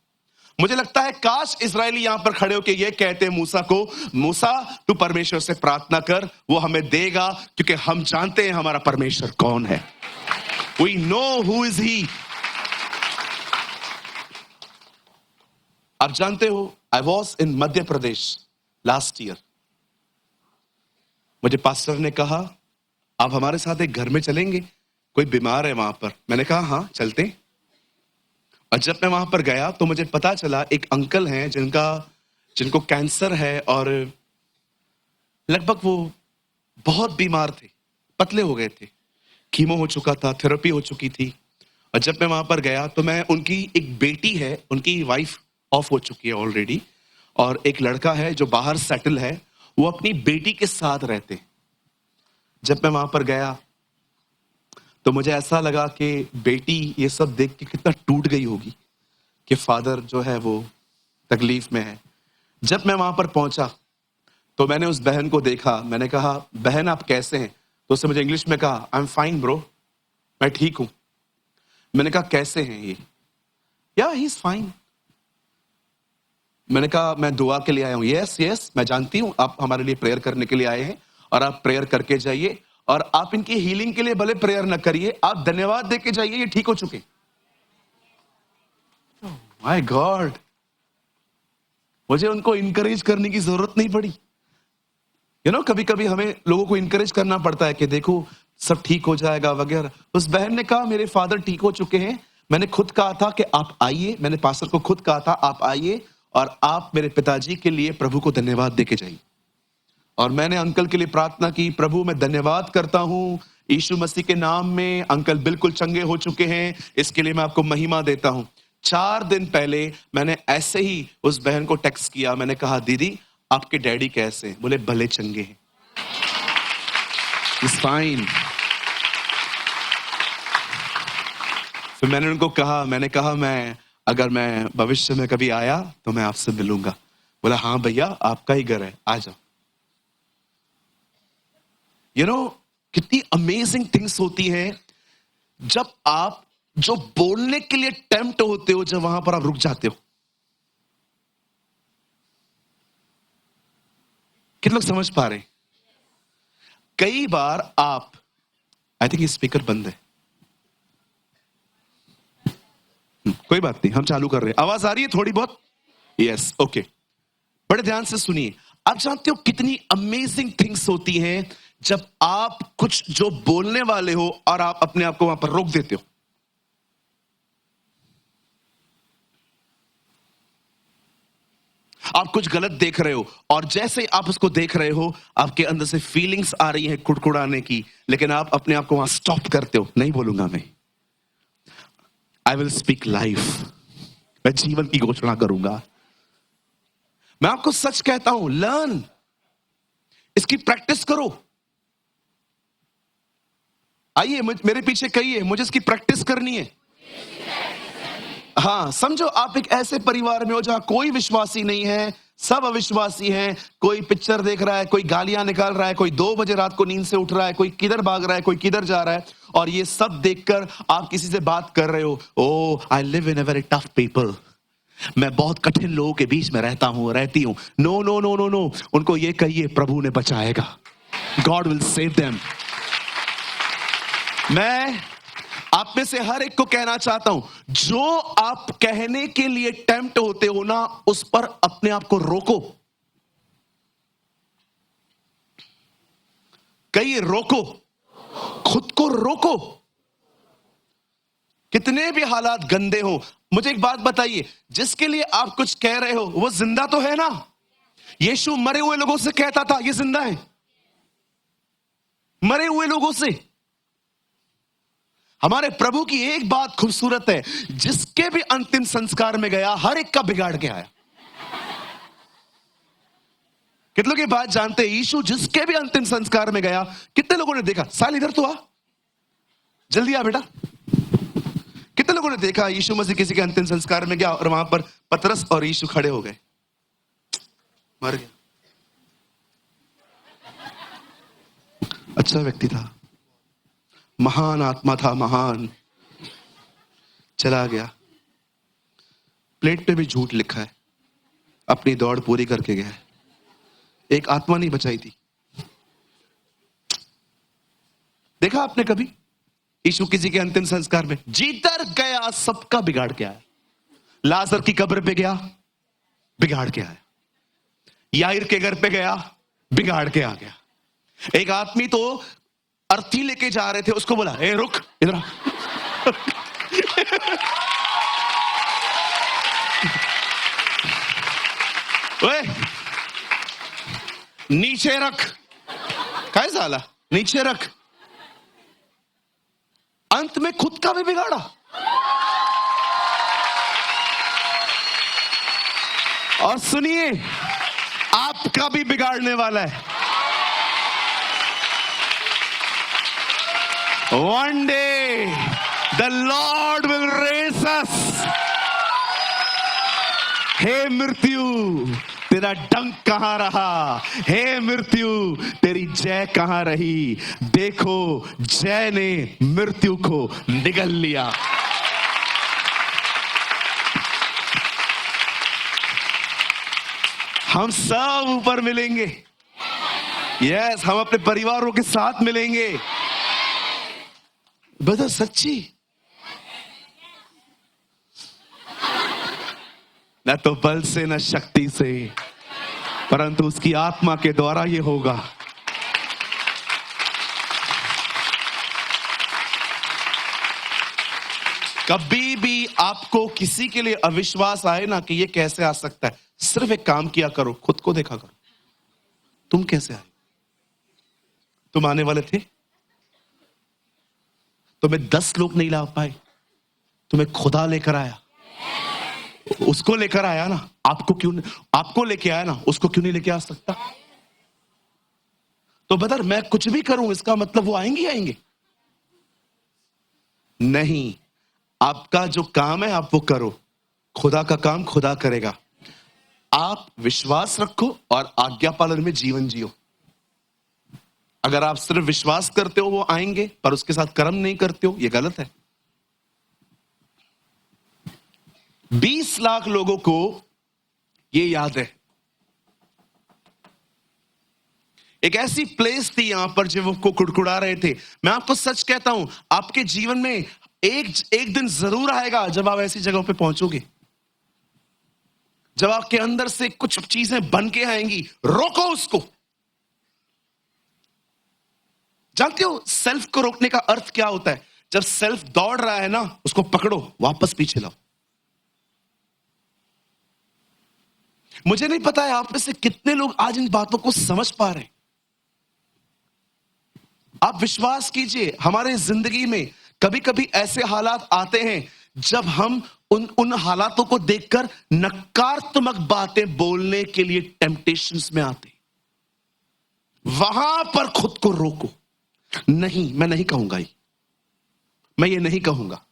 मुझे लगता है काश इजरायली यहां पर खड़े होकर ये कहते हैं मूसा को, मूसा तू परमेश्वर से प्रार्थना कर, वो हमें देगा, क्योंकि हम जानते हैं हमारा परमेश्वर कौन है। We know who is he। आप जानते हो, I was in Madhya Pradesh last year. मुझे पास्टर ने कहा आप हमारे साथ एक घर में चलेंगे, कोई बीमार है वहां पर। मैंने कहा हाँ चलते हैं। और जब मैं वहां पर गया तो मुझे पता चला एक अंकल हैं जिनको कैंसर है, और लगभग वो बहुत बीमार थे, पतले हो गए थे, कीमो हो चुका था, थेरेपी हो चुकी थी। और जब मैं वहां पर गया तो मैं, उनकी एक बेटी है, उनकी वाइफ ऑफ हो चुकी है ऑलरेडी, और एक लड़का है जो बाहर सेटल है, वो अपनी बेटी के साथ रहते। जब मैं वहां पर गया तो मुझे ऐसा लगा कि बेटी ये सब देख के कितना टूट गई होगी कि फादर जो है वो तकलीफ में है। जब मैं वहां पर पहुंचा तो मैंने उस बहन को देखा, मैंने कहा बहन आप कैसे हैं? तो उसने मुझे इंग्लिश में कहा आई एम फाइन ब्रो, मैं ठीक हूं। मैंने कहा कैसे हैं ये? या ही इज फाइन। मैंने कहा मैं दुआ के लिए आया हूं। यस यस मैं जानती हूं आप हमारे लिए प्रेयर करने के लिए आए हैं और आप प्रेयर करके जाइए, और आप इनकी हीलिंग के लिए भले प्रेयर न करिए, आप धन्यवाद देके जाइए, ये ठीक हो चुके। माय गॉड, मुझे उनको इनकरेज करने की जरूरत नहीं पड़ी। कभी कभी हमें लोगों को इनकरेज करना पड़ता है कि देखो सब ठीक हो जाएगा वगैरह। उस बहन ने कहा मेरे फादर ठीक हो चुके हैं, मैंने खुद कहा था कि आप आइए, मैंने पास्टर को खुद कहा था आप आइए और आप मेरे पिताजी के लिए प्रभु को धन्यवाद देके जाइए। और मैंने अंकल के लिए प्रार्थना की, प्रभु मैं धन्यवाद करता हूं यीशु मसीह के नाम में, अंकल बिल्कुल चंगे हो चुके हैं, इसके लिए मैं आपको महिमा देता हूं। 4 दिन पहले मैंने ऐसे ही उस बहन को टेक्स्ट किया, मैंने कहा दीदी आपके डैडी कैसे हैं? बोले भले चंगे हैं, इट्स फाइन। फिर मैंने उनको कहा, मैं अगर मैं भविष्य में कभी आया तो मैं आपसे मिलूंगा। बोला हाँ भैया आपका ही घर है, आ जाओ। कितनी अमेजिंग थिंग्स होती हैं जब आप जो बोलने के लिए टेम्प्ट होते हो, जब वहां पर आप रुक जाते हो। कितने लोग समझ पा रहे हैं? कई बार आप, आई थिंक ये स्पीकर बंद है, कोई बात नहीं हम चालू कर रहे हैं। आवाज आ रही है थोड़ी बहुत? Yes okay. बड़े ध्यान से सुनिए। आप जानते हो कितनी अमेजिंग थिंग्स होती हैं जब आप कुछ जो बोलने वाले हो और आप अपने आप को वहां पर रोक देते हो। आप कुछ गलत देख रहे हो और जैसे आप उसको देख रहे हो आपके अंदर से फीलिंग्स आ रही हैं कुड़कुड़ाने की, लेकिन आप अपने आप को वहां स्टॉप करते हो, नहीं बोलूंगा मैं, आई विल स्पीक लाइफ, मैं जीवन की घोषणा करूंगा। मैं आपको सच कहता हूं, लर्न, इसकी प्रैक्टिस करो। आइए मेरे पीछे कहिए मुझे इसकी प्रैक्टिस करनी है। हाँ, समझो आप एक ऐसे परिवार में हो जहां कोई विश्वासी नहीं है, सब अविश्वासी हैं। कोई पिक्चर देख रहा है, कोई गालियां निकाल रहा है, कोई 2 बजे रात को नींद से उठ रहा है, कोई किधर भाग रहा है, कोई किधर जा रहा है, और ये सब देखकर आप किसी से बात कर रहे हो, oh I live in a very tough people, मैं बहुत कठिन लोगों के बीच में रहती हूं। No no no no no, उनको ये कहिए प्रभु ने बचाएगा, गॉड विल सेव देम। मैं आप में से हर एक को कहना चाहता हूं, जो आप कहने के लिए टेम्प्ट होते हो ना, उस पर अपने आप को रोको। कहिए रोको, खुद को रोको। कितने भी हालात गंदे हो, मुझे एक बात बताइए, जिसके लिए आप कुछ कह रहे हो वो जिंदा तो है ना? यीशु मरे हुए लोगों से कहता था ये जिंदा है, मरे हुए लोगों से। हमारे प्रभु की एक बात खूबसूरत है, जिसके भी अंतिम संस्कार में गया हर एक का बिगाड़ के आया। कितने लोग ये बात जानते हैं? यीशु जिसके भी अंतिम संस्कार में गया, कितने लोगों ने देखा? साल इधर तो आ, जल्दी आ बेटा। कितने लोगों ने देखा यीशु मसीह किसी के अंतिम संस्कार में गया और वहां पर पतरस और यीशु खड़े हो गए, मर गया। अच्छा व्यक्ति था, महान आत्मा था, महान, चला गया। प्लेट पे भी झूठ लिखा है, अपनी दौड़ पूरी करके गया। एक आत्मा नहीं बचाई थी। देखा आपने कभी यीशु किसी के अंतिम संस्कार में? जिधर गया सबका बिगाड़ के आया। लाजर की कब्र पे गया, बिगाड़ के आया। याईर के घर पे गया, बिगाड़ के आ गया। एक आदमी तो अर्थी लेके जा रहे थे, उसको बोला ए रुक इधर आ। ओए नीचे रख, काय साला नीचे रख। अंत में खुद का भी बिगाड़ा। और सुनिए, आपका भी बिगाड़ने वाला है। One day the Lord will raise us. हे मृत्यु, तेरा डंक कहां रहा? हे मृत्यु, तेरी जय कहां रही? देखो, जय ने मृत्यु को निगल लिया। हम सब ऊपर मिलेंगे। यस, हम अपने परिवारों के साथ मिलेंगे। ब्रदर, सच्ची, न तो बल से न शक्ति से, परंतु उसकी आत्मा के द्वारा ये होगा। कभी भी आपको किसी के लिए अविश्वास आए ना कि ये कैसे आ सकता है, सिर्फ एक काम किया करो, खुद को देखा करो, तुम कैसे आए? तुम आने वाले थे? तुम्हें 10 लोग नहीं ला पाए, तुम्हें खुदा लेकर आया। उसको लेकर आया ना, आपको लेके आया ना, उसको क्यों नहीं लेके आ सकता? तो ब्रदर, मैं कुछ भी करूं इसका मतलब वो आएंगे ही आएंगे? नहीं, आपका जो काम है आप वो करो, खुदा का काम खुदा करेगा। आप विश्वास रखो और आज्ञा पालन में जीवन जियो। अगर आप सिर्फ विश्वास करते हो वो आएंगे, पर उसके साथ कर्म नहीं करते हो, ये गलत है। 20 लाख लोगों को ये याद है। एक ऐसी प्लेस थी यहां पर जो वो कुड़कुड़ा रहे थे। मैं आपको सच कहता हूं, आपके जीवन में एक दिन जरूर आएगा जब आप ऐसी जगहों पे पहुंचोगे, जब आपके अंदर से कुछ चीजें बन के आएंगी। रोको उसको। जानते हो सेल्फ को रोकने का अर्थ क्या होता है? जब सेल्फ दौड़ रहा है ना, उसको पकड़ो, वापस पीछे लाओ। मुझे नहीं पता है आप में से कितने लोग आज इन बातों को समझ पा रहे हैं। आप विश्वास कीजिए, हमारे जिंदगी में कभी कभी ऐसे हालात आते हैं जब हम उन हालातों को देखकर नकारात्मक बातें बोलने के लिए टेम्पटेशंस में आते। वहां पर खुद को रोको। नहीं, मैं नहीं कहूंगा ये, मैं ये नहीं कहूंगा।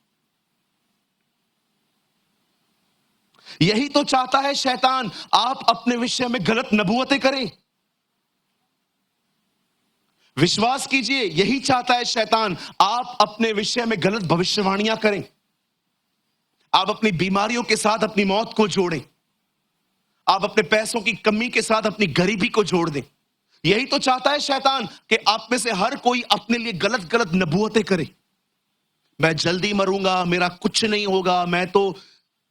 यही तो चाहता है शैतान, आप अपने विषय में गलत नबूवतें करें। विश्वास कीजिए, यही चाहता है शैतान, आप अपने विषय में गलत भविष्यवाणियां करें। आप अपनी बीमारियों के साथ अपनी मौत को जोड़ें। आप अपने पैसों की कमी के साथ अपनी गरीबी को जोड़ दें। यही तो चाहता है शैतान कि आप में से हर कोई अपने लिए गलत गलत नबूवतें करे। मैं जल्दी मरूंगा, मेरा कुछ नहीं होगा, मैं तो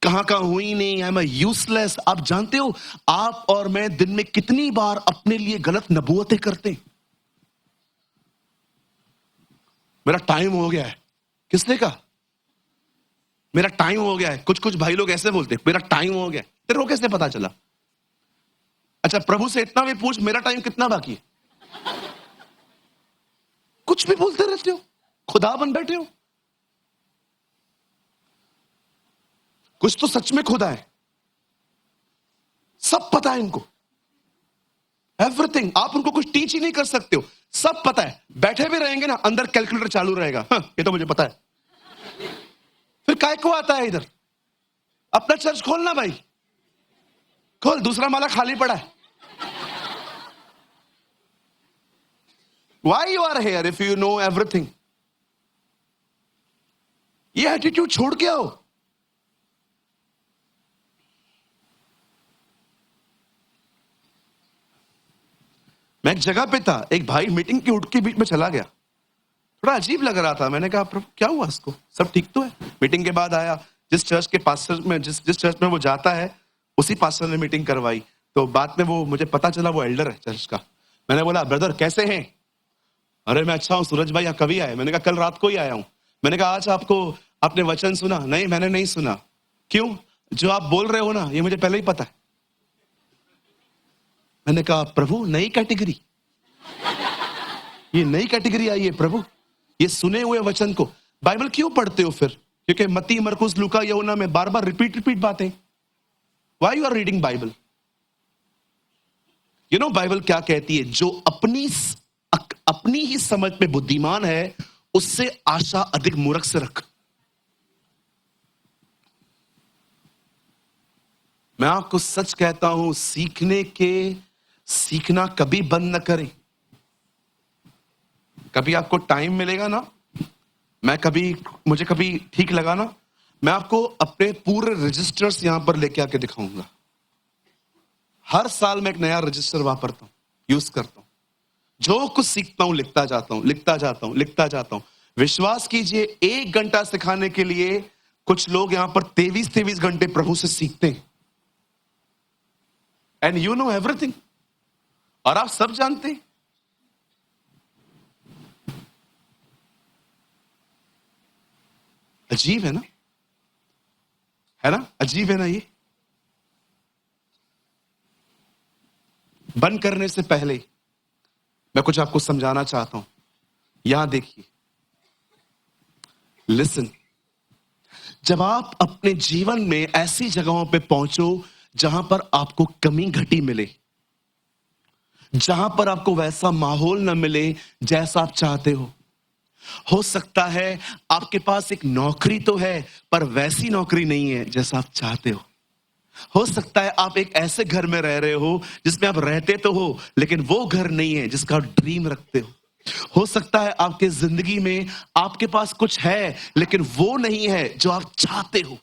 कहां का हूं ही नहीं, आई एम यूजलेस। आप जानते हो, आप और मैं दिन में कितनी बार अपने लिए गलत नबूवतें करते हैं। मेरा टाइम हो गया है। किसने कहा? मेरा टाइम हो गया है। कुछ भाई लोग ऐसे बोलते हैं, मेरा टाइम हो गया है। तेरे को कैसे पता चला? अच्छा, प्रभु से इतना भी पूछ, मेरा टाइम कितना बाकी है। कुछ भी बोलते रहते हो, खुदा बन बैठे हो। कुछ तो सच में खुदा है, सब पता है इनको, एवरीथिंग। आप उनको कुछ टीच ही नहीं कर सकते हो, सब पता है। बैठे भी रहेंगे ना, अंदर कैलकुलेटर चालू रहेगा। हाँ, ये तो मुझे पता है। फिर काय को आता है इधर? अपना चर्च खोलना भाई, खोल, दूसरा माला खाली पड़ा है। Why you are here if you know everything? ये एटीट्यूड छोड़ के आओ। मैं एक जगह पे था, एक भाई मीटिंग की उठ के बीच में चला गया। थोड़ा अजीब लग रहा था। मैंने कहा, प्रभु क्या हुआ इसको? सब ठीक तो है? मीटिंग के बाद आया, जिस चर्च के पास्टर में जिस चर्च में वो जाता है, उसी पास्टर ने मीटिंग करवाई। तो बाद में वो मुझे पता चला वो एल्डर है चर्च का। मैंने बोला, ब्रदर कैसे हैं? अरे मैं अच्छा हूं सूरज भाई, कभी आए? मैंने कहा, कल रात को ही आया हूं। मैंने कहा, आज आपने वचन सुना? नहीं, मैंने नहीं सुना। क्यों? जो आप बोल रहे हो ना, ये मुझे पहले ही पता है। मैंने कहा, प्रभु नई कैटेगरी, ये नई कैटेगरी आई है प्रभु, ये सुने हुए वचन को। बाइबल क्यों पढ़ते हो फिर? क्योंकि मत्ती, मरकुस, लूका, यूहन्ना में बार बार रिपीट बातें। Why you are reading Bible? You know Bible क्या कहती है? जो अपनी ही समझ में बुद्धिमान है, उससे आशा अधिक मूर्ख से रख। मैं आपको सच कहता हूं, सीखना कभी बंद न करें। कभी आपको टाइम मिलेगा ना, मुझे कभी ठीक लगा ना, मैं आपको अपने पूरे रजिस्टर्स यहां पर लेके आके दिखाऊंगा। हर साल मैं एक नया रजिस्टर वापरता हूं, यूज करता हूं। जो कुछ सीखता हूं लिखता जाता हूं, लिखता जाता हूं। विश्वास कीजिए, 1 घंटा सिखाने के लिए कुछ लोग यहां पर 23 घंटे प्रभु से सीखते हैं। एंड यू नो एवरीथिंग, और आप सब जानते हैं। अजीब है ना, अजीब है ना। ये बंद करने से पहले मैं कुछ आपको समझाना चाहता हूं। यहां देखिए, लिसन। जब आप अपने जीवन में ऐसी जगहों पे पहुंचो जहां पर आपको कमी घटी मिले, जहां पर आपको वैसा माहौल न मिले जैसा आप चाहते हो सकता है आपके पास एक नौकरी तो है, पर वैसी नौकरी नहीं है जैसा आप चाहते हो सकता है आप एक ऐसे घर में रह रहे हो जिसमें आप रहते तो हो, लेकिन वो घर नहीं है जिसका आप ड्रीम रखते हो सकता है आपके जिंदगी में आपके पास कुछ है, लेकिन वो नहीं है जो आप चाहते हो।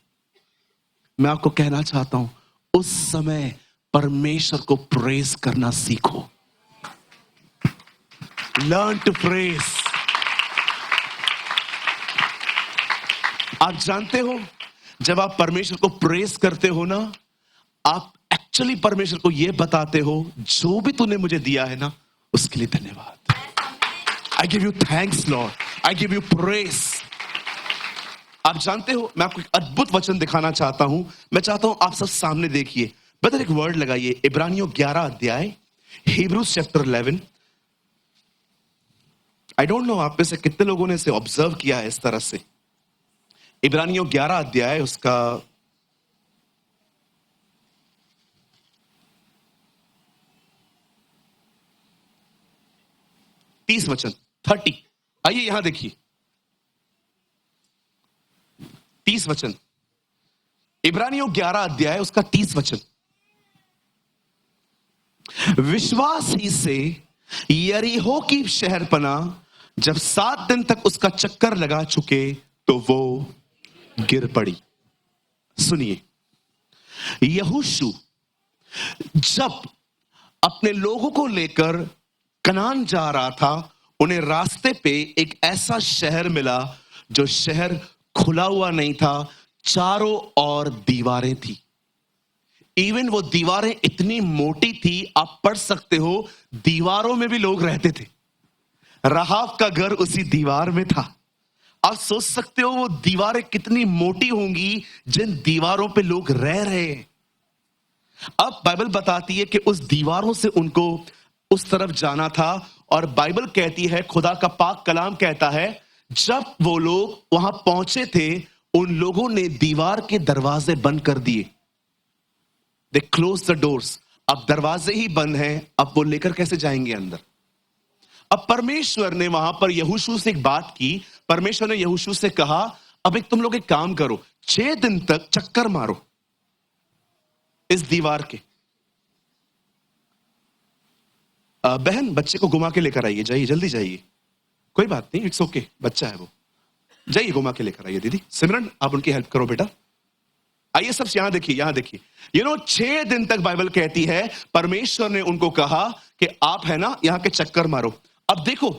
मैं आपको कहना चाहता हूं, उस समय परमेश्वर को प्रेज करना सीखो। Learn to praise. आप जानते हो, जब आप परमेश्वर को प्रेज करते हो ना, आप एक्चुअली परमेश्वर को यह बताते हो, जो भी तूने मुझे दिया है ना, उसके लिए धन्यवाद। I give you thanks Lord, I give you praise. आप जानते हो, मैं आपको एक अद्भुत वचन दिखाना चाहता हूं। मैं चाहता हूं आप सब सामने देखिए। बदर एक वर्ड लगाइए, इब्रानियों 11 अध्याय, Hebrews chapter 11। I don't know आप में से कितने लोगों ने इसे ऑब्जर्व किया है इस तरह से। इब्रानियों 11 अध्याय, उसका 30 वचन, 30। आइए यहां देखिए, 30 वचन, इब्रानियों 11 अध्याय, उसका 30 वचन। विश्वास ही से यरीहो की शहरपना जब 7 दिन तक उसका चक्कर लगा चुके तो वो गिर पड़ी। सुनिए, यहोशू जब अपने लोगों को लेकर कनान जा रहा था, उन्हें रास्ते पे एक ऐसा शहर मिला जो शहर खुला हुआ नहीं था, चारों ओर दीवारें थी। इवन वो दीवारें इतनी मोटी थी, आप पढ़ सकते हो, दीवारों में भी लोग रहते थे। राहाब का घर उसी दीवार में था। आप सोच सकते हो वो दीवारें कितनी मोटी होंगी जिन दीवारों पे लोग रह रहे हैं। अब बाइबल बताती है कि उस दीवारों से उनको उस तरफ जाना था, और बाइबल कहती है, खुदा का पाक कलाम कहता है, जब वो लोग वहां पहुंचे थे, उन लोगों ने दीवार के दरवाजे बंद कर दिए। They close the doors. अब दरवाजे ही बंद हैं, अब वो लेकर कैसे जाएंगे अंदर? अब परमेश्वर ने वहां पर यहोशू से एक बात की। परमेश्वर ने यहोशू से कहा, अब एक तुम लोग एक काम करो, 6 दिन तक चक्कर मारो इस दीवार के। बहन, बच्चे को घुमा के लेकर आइए, जाइए, जल्दी जाइए। कोई बात नहीं, इट्स ओके, बच्चा है वो। जाइए, घुमा के लेकर आइए। दीदी सिमरन, आप उनकी हेल्प करो बेटा। आइए सब यहां देखिए, यहां देखिए। 6 दिन तक बाइबल कहती है परमेश्वर ने उनको कहा कि आप है ना यहां के चक्कर मारो। अब देखो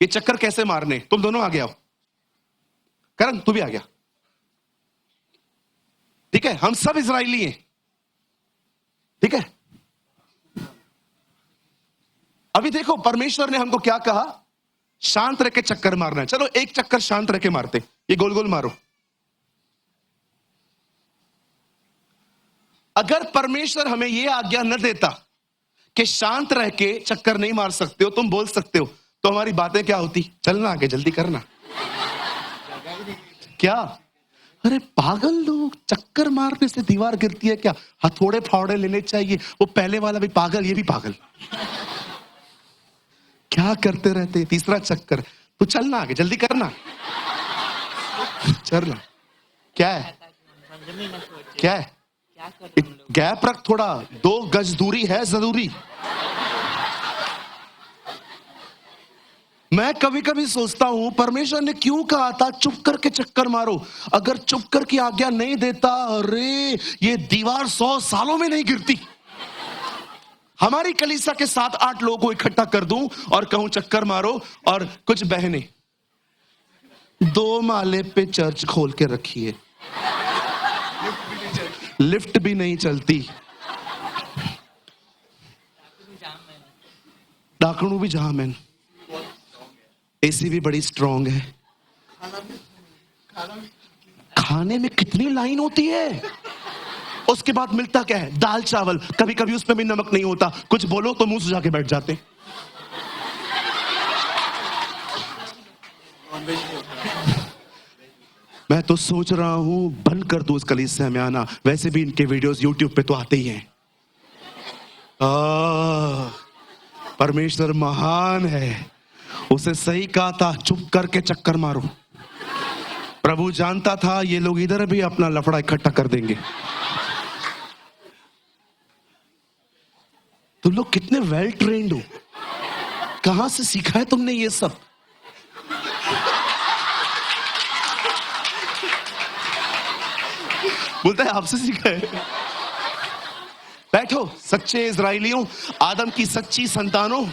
ये चक्कर कैसे मारने, तुम दोनों आ गया हो। करण तू भी आ गया, ठीक है? हम सब इजरायली हैं, ठीक है? अभी देखो परमेश्वर ने हमको क्या कहा, शांत रह के चक्कर मारना है। चलो एक चक्कर शांत रह के मारते, ये गोल गोल मारो। अगर परमेश्वर हमें यह आज्ञा न देता कि शांत रह के चक्कर नहीं मार सकते हो, तुम बोल सकते हो, तो हमारी बातें क्या होती? चलना आगे, जल्दी करना। क्या? अरे पागल लोग, चक्कर मारने से दीवार गिरती है क्या? हथौड़े फावड़े लेने चाहिए। वो पहले वाला भी पागल, ये भी पागल, क्या करते रहते? तीसरा चक्कर, तो चलना आगे, जल्दी करना, चलना। क्या है? क्या है? गैप रख थोड़ा, 2 गज दूरी है जरूरी। मैं कभी कभी सोचता हूं परमेश्वर ने क्यों कहा था चुप करके चक्कर मारो। अगर चुप कर की आज्ञा नहीं देता, अरे ये दीवार 100 सालों में नहीं गिरती। हमारी कलीसिया के 7-8 लोगों को इकट्ठा कर दूं और कहूं चक्कर मारो, और कुछ बहनें 2 माले पे चर्च खोल के रखिए, लिफ्ट भी नहीं चलती, डाकणू भी जाम है, एसी भी बड़ी स्ट्रांग है, खाने में कितनी लाइन होती है। उसके बाद मिलता क्या है? दाल चावल, कभी कभी उसमें भी नमक नहीं होता, कुछ बोलो तो मुंह सुझा के बैठ जाते। मैं तो सोच रहा हूं बंद कर दूं इस कलीसिया में आना, वैसे भी इनके वीडियोस यूट्यूब पे तो आते ही हैं। परमेश्वर महान है, उसे सही कहा था चुप करके चक्कर मारो। प्रभु जानता था ये लोग इधर भी अपना लफड़ा इकट्ठा कर देंगे। तुम लोग कितने वेल ट्रेन्ड हो, कहां से सीखा है तुमने ये सब? बोलता है आपसे सीखा है। बैठो सच्चे इजराइलियों, आदम की सच्ची संतानों।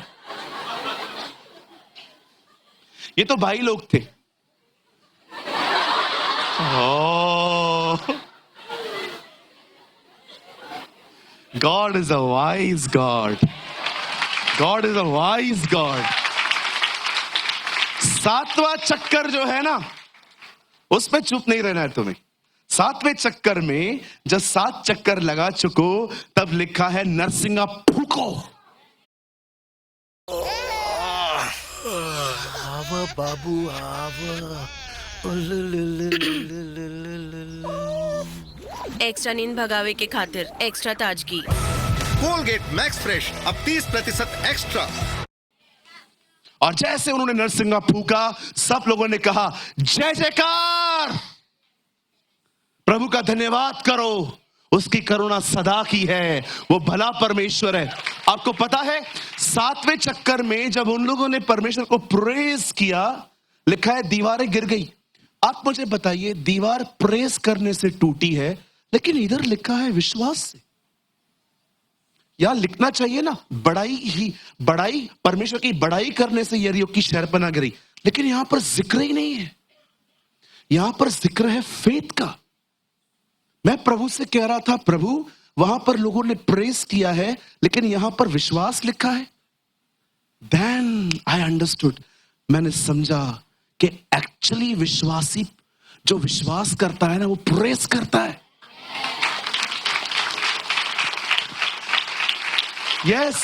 ये तो भाई लोग थे। God is a wise God. God is a wise God. 7वां चक्कर जो है ना, उसमें चुप नहीं रहना है तुम्हें। 7वें चक्कर में जब 7 चक्कर लगा चुको, तब लिखा है नरसिंगा फूको। आवा बाबू आवा। एक्स्ट्रा नींद भगावे के खातिर एक्स्ट्रा ताजगी। कोलगेट मैक्स फ्रेश अब 30% एक्स्ट्रा। और जैसे उन्होंने नरसिंगा फूका, सब लोगों ने कहा जय जयकार, प्रभु का धन्यवाद करो, उसकी करुणा सदा की है, वो भला परमेश्वर है। आपको पता है 7वें चक्कर में जब उन लोगों ने परमेश्वर को प्रेज किया, लिखा है दीवारें गिर गई। आप मुझे बताइए, दीवार प्रेज करने से टूटी है, लेकिन इधर लिखा है विश्वास से। यहां लिखना चाहिए ना बड़ाई, परमेश्वर की बड़ाई करने से यरीहो की शहरपनाह गिरी, लेकिन यहां पर जिक्र ही नहीं है। यहां पर जिक्र है फेथ का। मैं प्रभु से कह रहा था, प्रभु वहां पर लोगों ने प्रेस किया है, लेकिन यहां पर विश्वास लिखा है। देन आई अंडरस्टूड, मैंने समझा कि एक्चुअली विश्वासी जो विश्वास करता है ना, वो प्रेस करता है। यस,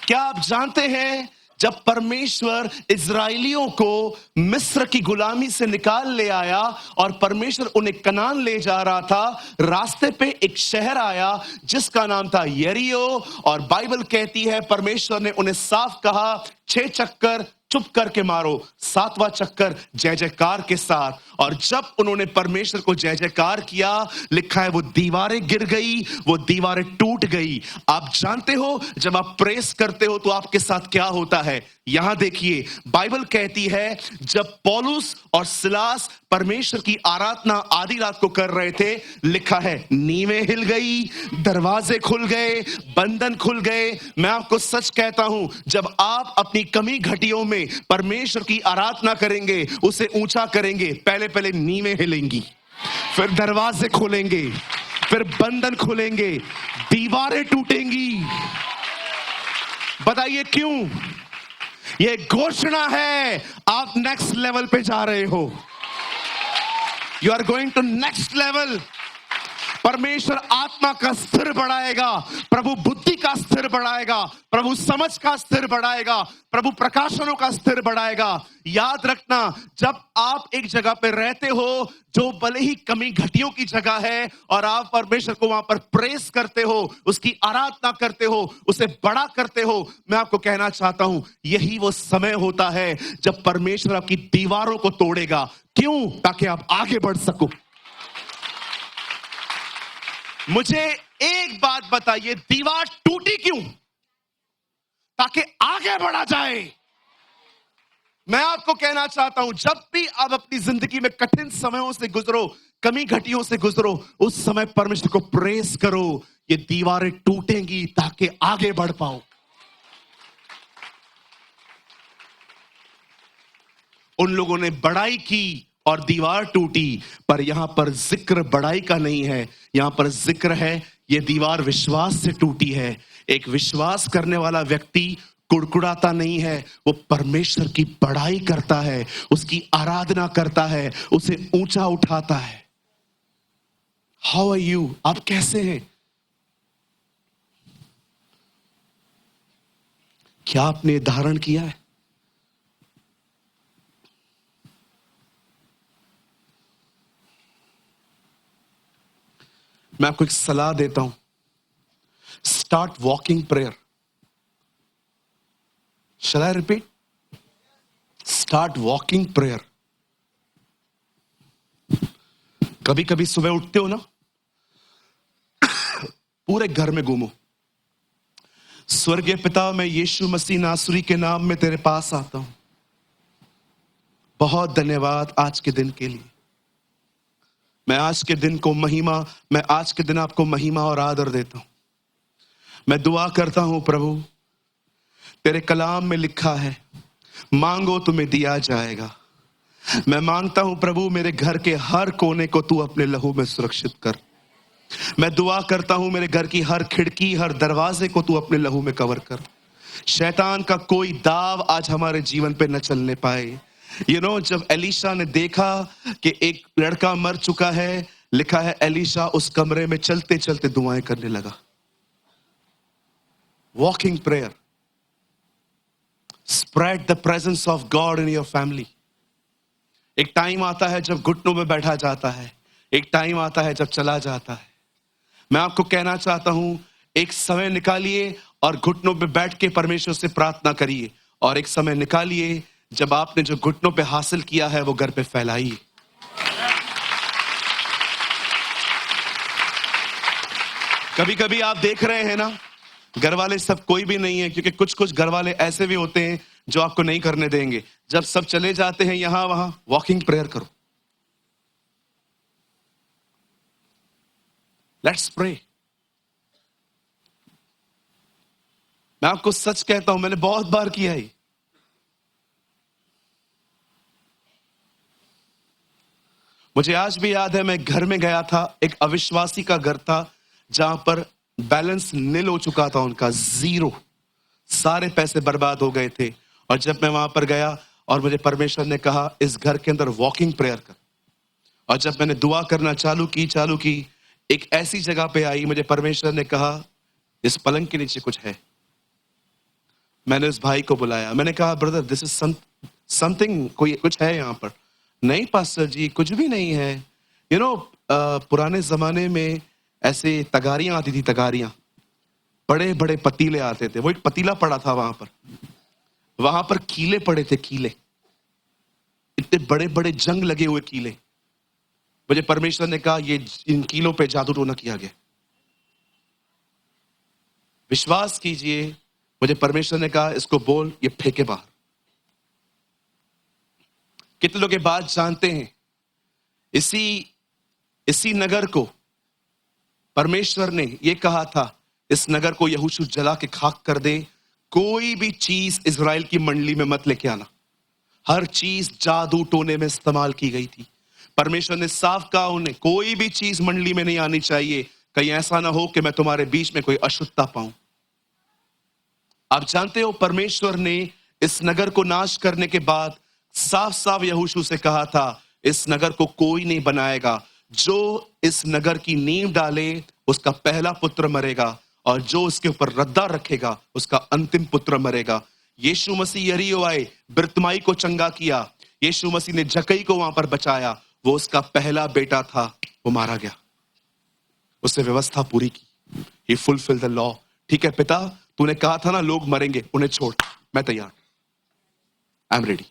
क्या आप जानते हैं जब परमेश्वर इजराइलियों को मिस्र की गुलामी से निकाल ले आया और परमेश्वर उन्हें कनान ले जा रहा था, रास्ते पे एक शहर आया जिसका नाम था यरीहो, और बाइबल कहती है परमेश्वर ने उन्हें साफ कहा 6 चक्कर चुप करके मारो, 7वां चक्कर जय जयकार के साथ। और जब उन्होंने परमेश्वर को जय जयकार किया, लिखा है वो दीवारें गिर गई, वो दीवारें टूट गई। आप जानते हो जब आप प्रेस करते हो तो आपके साथ क्या होता है? यहां देखिए, बाइबल कहती है जब पौलुस और सिलास परमेश्वर की आराधना आधी रात को कर रहे थे, लिखा है नींवें हिल गई, दरवाजे खुल गए, बंधन खुल गए। मैं आपको सच कहता हूं, जब आप अपनी कमी घटियों में परमेश्वर की आराधना करेंगे, उसे ऊंचा करेंगे, पहले पहले नींवें हिलेंगी, फिर दरवाजे खुलेंगे, फिर बंधन खुलेंगे, दीवारें टूटेंगी। बताइए क्यों? ये घोषणा है, आप नेक्स्ट लेवल पे जा रहे हो। You are going to next level. परमेश्वर आत्मा का स्थिर बढ़ाएगा, प्रभु बुद्धि का स्थिर बढ़ाएगा, प्रभु समझ का स्थिर बढ़ाएगा, प्रभु प्रकाशनों का स्थिर बढ़ाएगा। याद रखना, जब आप एक जगह पे रहते हो जो भले ही कमी घटियों की जगह है, और आप परमेश्वर को वहां पर प्रेस करते हो, उसकी आराधना करते हो, उसे बड़ा करते हो, मैं आपको कहना चाहता हूं यही वो समय होता है जब परमेश्वर आपकी दीवारों को तोड़ेगा। क्यों? ताकि आप आगे बढ़ सको। मुझे एक बात बताइए, दीवार टूटी क्यों? ताकि आगे बढ़ा जाए। मैं आपको कहना चाहता हूं, जब भी आप अपनी जिंदगी में कठिन समयों से गुजरो, कमी घटियों से गुजरो, उस समय परमेश्वर को प्रेस करो। ये दीवारें टूटेंगी ताकि आगे बढ़ पाओ। उन लोगों ने बड़ाई की और दीवार टूटी, पर यहां पर जिक्र बड़ाई का नहीं है, यहां पर जिक्र है ये दीवार विश्वास से टूटी है। एक विश्वास करने वाला व्यक्ति कुड़कुड़ाता नहीं है, वो परमेश्वर की बड़ाई करता है, उसकी आराधना करता है, उसे ऊंचा उठाता है। How are you? आप कैसे हैं? क्या आपने धारण किया है? मैं आपको एक सलाह देता हूं, start walking prayer. Shall I repeat? Start walking prayer. कभी कभी सुबह उठते हो ना, पूरे घर में घूमो, स्वर्गीय पिता, मैं यीशु मसीह नासरी के नाम में तेरे पास आता हूं। बहुत धन्यवाद आज के दिन के लिए। मैं आज के दिन आपको महिमा और आदर देता हूं। मैं दुआ करता हूं प्रभु, तेरे कलाम में लिखा है, मांगो तुम्हें दिया जाएगा। मैं मांगता हूं प्रभु, मेरे घर के हर कोने को तू अपने लहू में सुरक्षित कर। मैं दुआ करता हूं, मेरे घर की हर खिड़की, हर दरवाजे को तू अपने लहू में कवर कर। शैतान का कोई दाव आज हमारे जीवन पे न चलने पाए। जब एलीशा ने देखा कि एक लड़का मर चुका है, लिखा है एलीशा उस कमरे में चलते चलते दुआएं करने लगा। Walking prayer, spread the presence of God in your family. एक टाइम आता है जब घुटनों में बैठा जाता है, एक टाइम आता है जब चला जाता है। मैं आपको कहना चाहता हूं, एक समय निकालिए और घुटनों पे बैठ के परमेश्वर से प्रार्थना करिए, और एक समय निकालिए जब आपने जो घुटनों पे हासिल किया है वो घर पे फैलाइए। कभी कभी आप देख रहे हैं ना, घर वाले सब कोई भी नहीं है, क्योंकि कुछ कुछ घर वाले ऐसे भी होते हैं जो आपको नहीं करने देंगे। जब सब चले जाते हैं यहां वहां, वॉकिंग प्रेयर करो। Let's pray. मैं आपको सच कहता हूं, मैंने बहुत बार किया है। मुझे आज भी याद है, मैं घर में गया था, एक अविश्वासी का घर था जहां पर बैलेंस नील हो चुका था, उनका जीरो, सारे पैसे बर्बाद हो गए थे। और जब मैं वहां पर गया और मुझे परमेश्वर ने कहा इस घर के अंदर वॉकिंग प्रेयर कर, और जब मैंने दुआ करना चालू की, एक ऐसी जगह पे आई, मुझे परमेश्वर ने कहा इस पलंग के नीचे कुछ है। मैंने उस भाई को बुलाया, मैंने कहा ब्रदर दिस इज समथिंग, कोई कुछ है यहाँ पर? नहीं पास्टर जी, कुछ भी नहीं है। पुराने जमाने में ऐसे तगारियां आती थी, तगारियां, बड़े बड़े पतीले आते थे। वो एक पतीला पड़ा था वहां पर कीले पड़े थे, कीले, इतने बड़े बड़े जंग लगे हुए कीले। मुझे परमेश्वर ने कहा ये इन कीलों पे जादू टोना किया गया। विश्वास कीजिए, मुझे परमेश्वर ने कहा इसको बोल ये फेंके बाहर। कितने लोग ये बात जानते हैं? इसी नगर को परमेश्वर ने ये कहा था, इस नगर को यहोशू जला के खाक कर दे, कोई भी चीज इजराइल की मंडली में मत लेके आना। हर चीज जादू टोने में इस्तेमाल की गई थी। परमेश्वर ने साफ कहा उन्हें कोई भी चीज मंडली में नहीं आनी चाहिए, कहीं ऐसा ना हो कि मैं तुम्हारे बीच में कोई अशुद्धता पाऊं। आप जानते हो, परमेश्वर ने इस नगर को नाश करने के बाद साफ साफ यहोशू से कहा था इस नगर को कोई नहीं बनाएगा, जो इस नगर की नींव डाले उसका पहला पुत्र मरेगा, और जो उसके ऊपर रद्दा रखेगा उसका अंतिम पुत्र मरेगा। यीशु मसीह यरीहो आए, बिरतमाई को चंगा किया, यीशु मसीह ने जकई को वहां पर बचाया, वो उसका पहला बेटा था, वो मारा गया, उसने व्यवस्था पूरी की। He fulfilled the law। ठीक है पिता, तूने कहा था ना लोग मरेंगे, उन्हें छोड़, मैं तैयार, आई एम रेडी।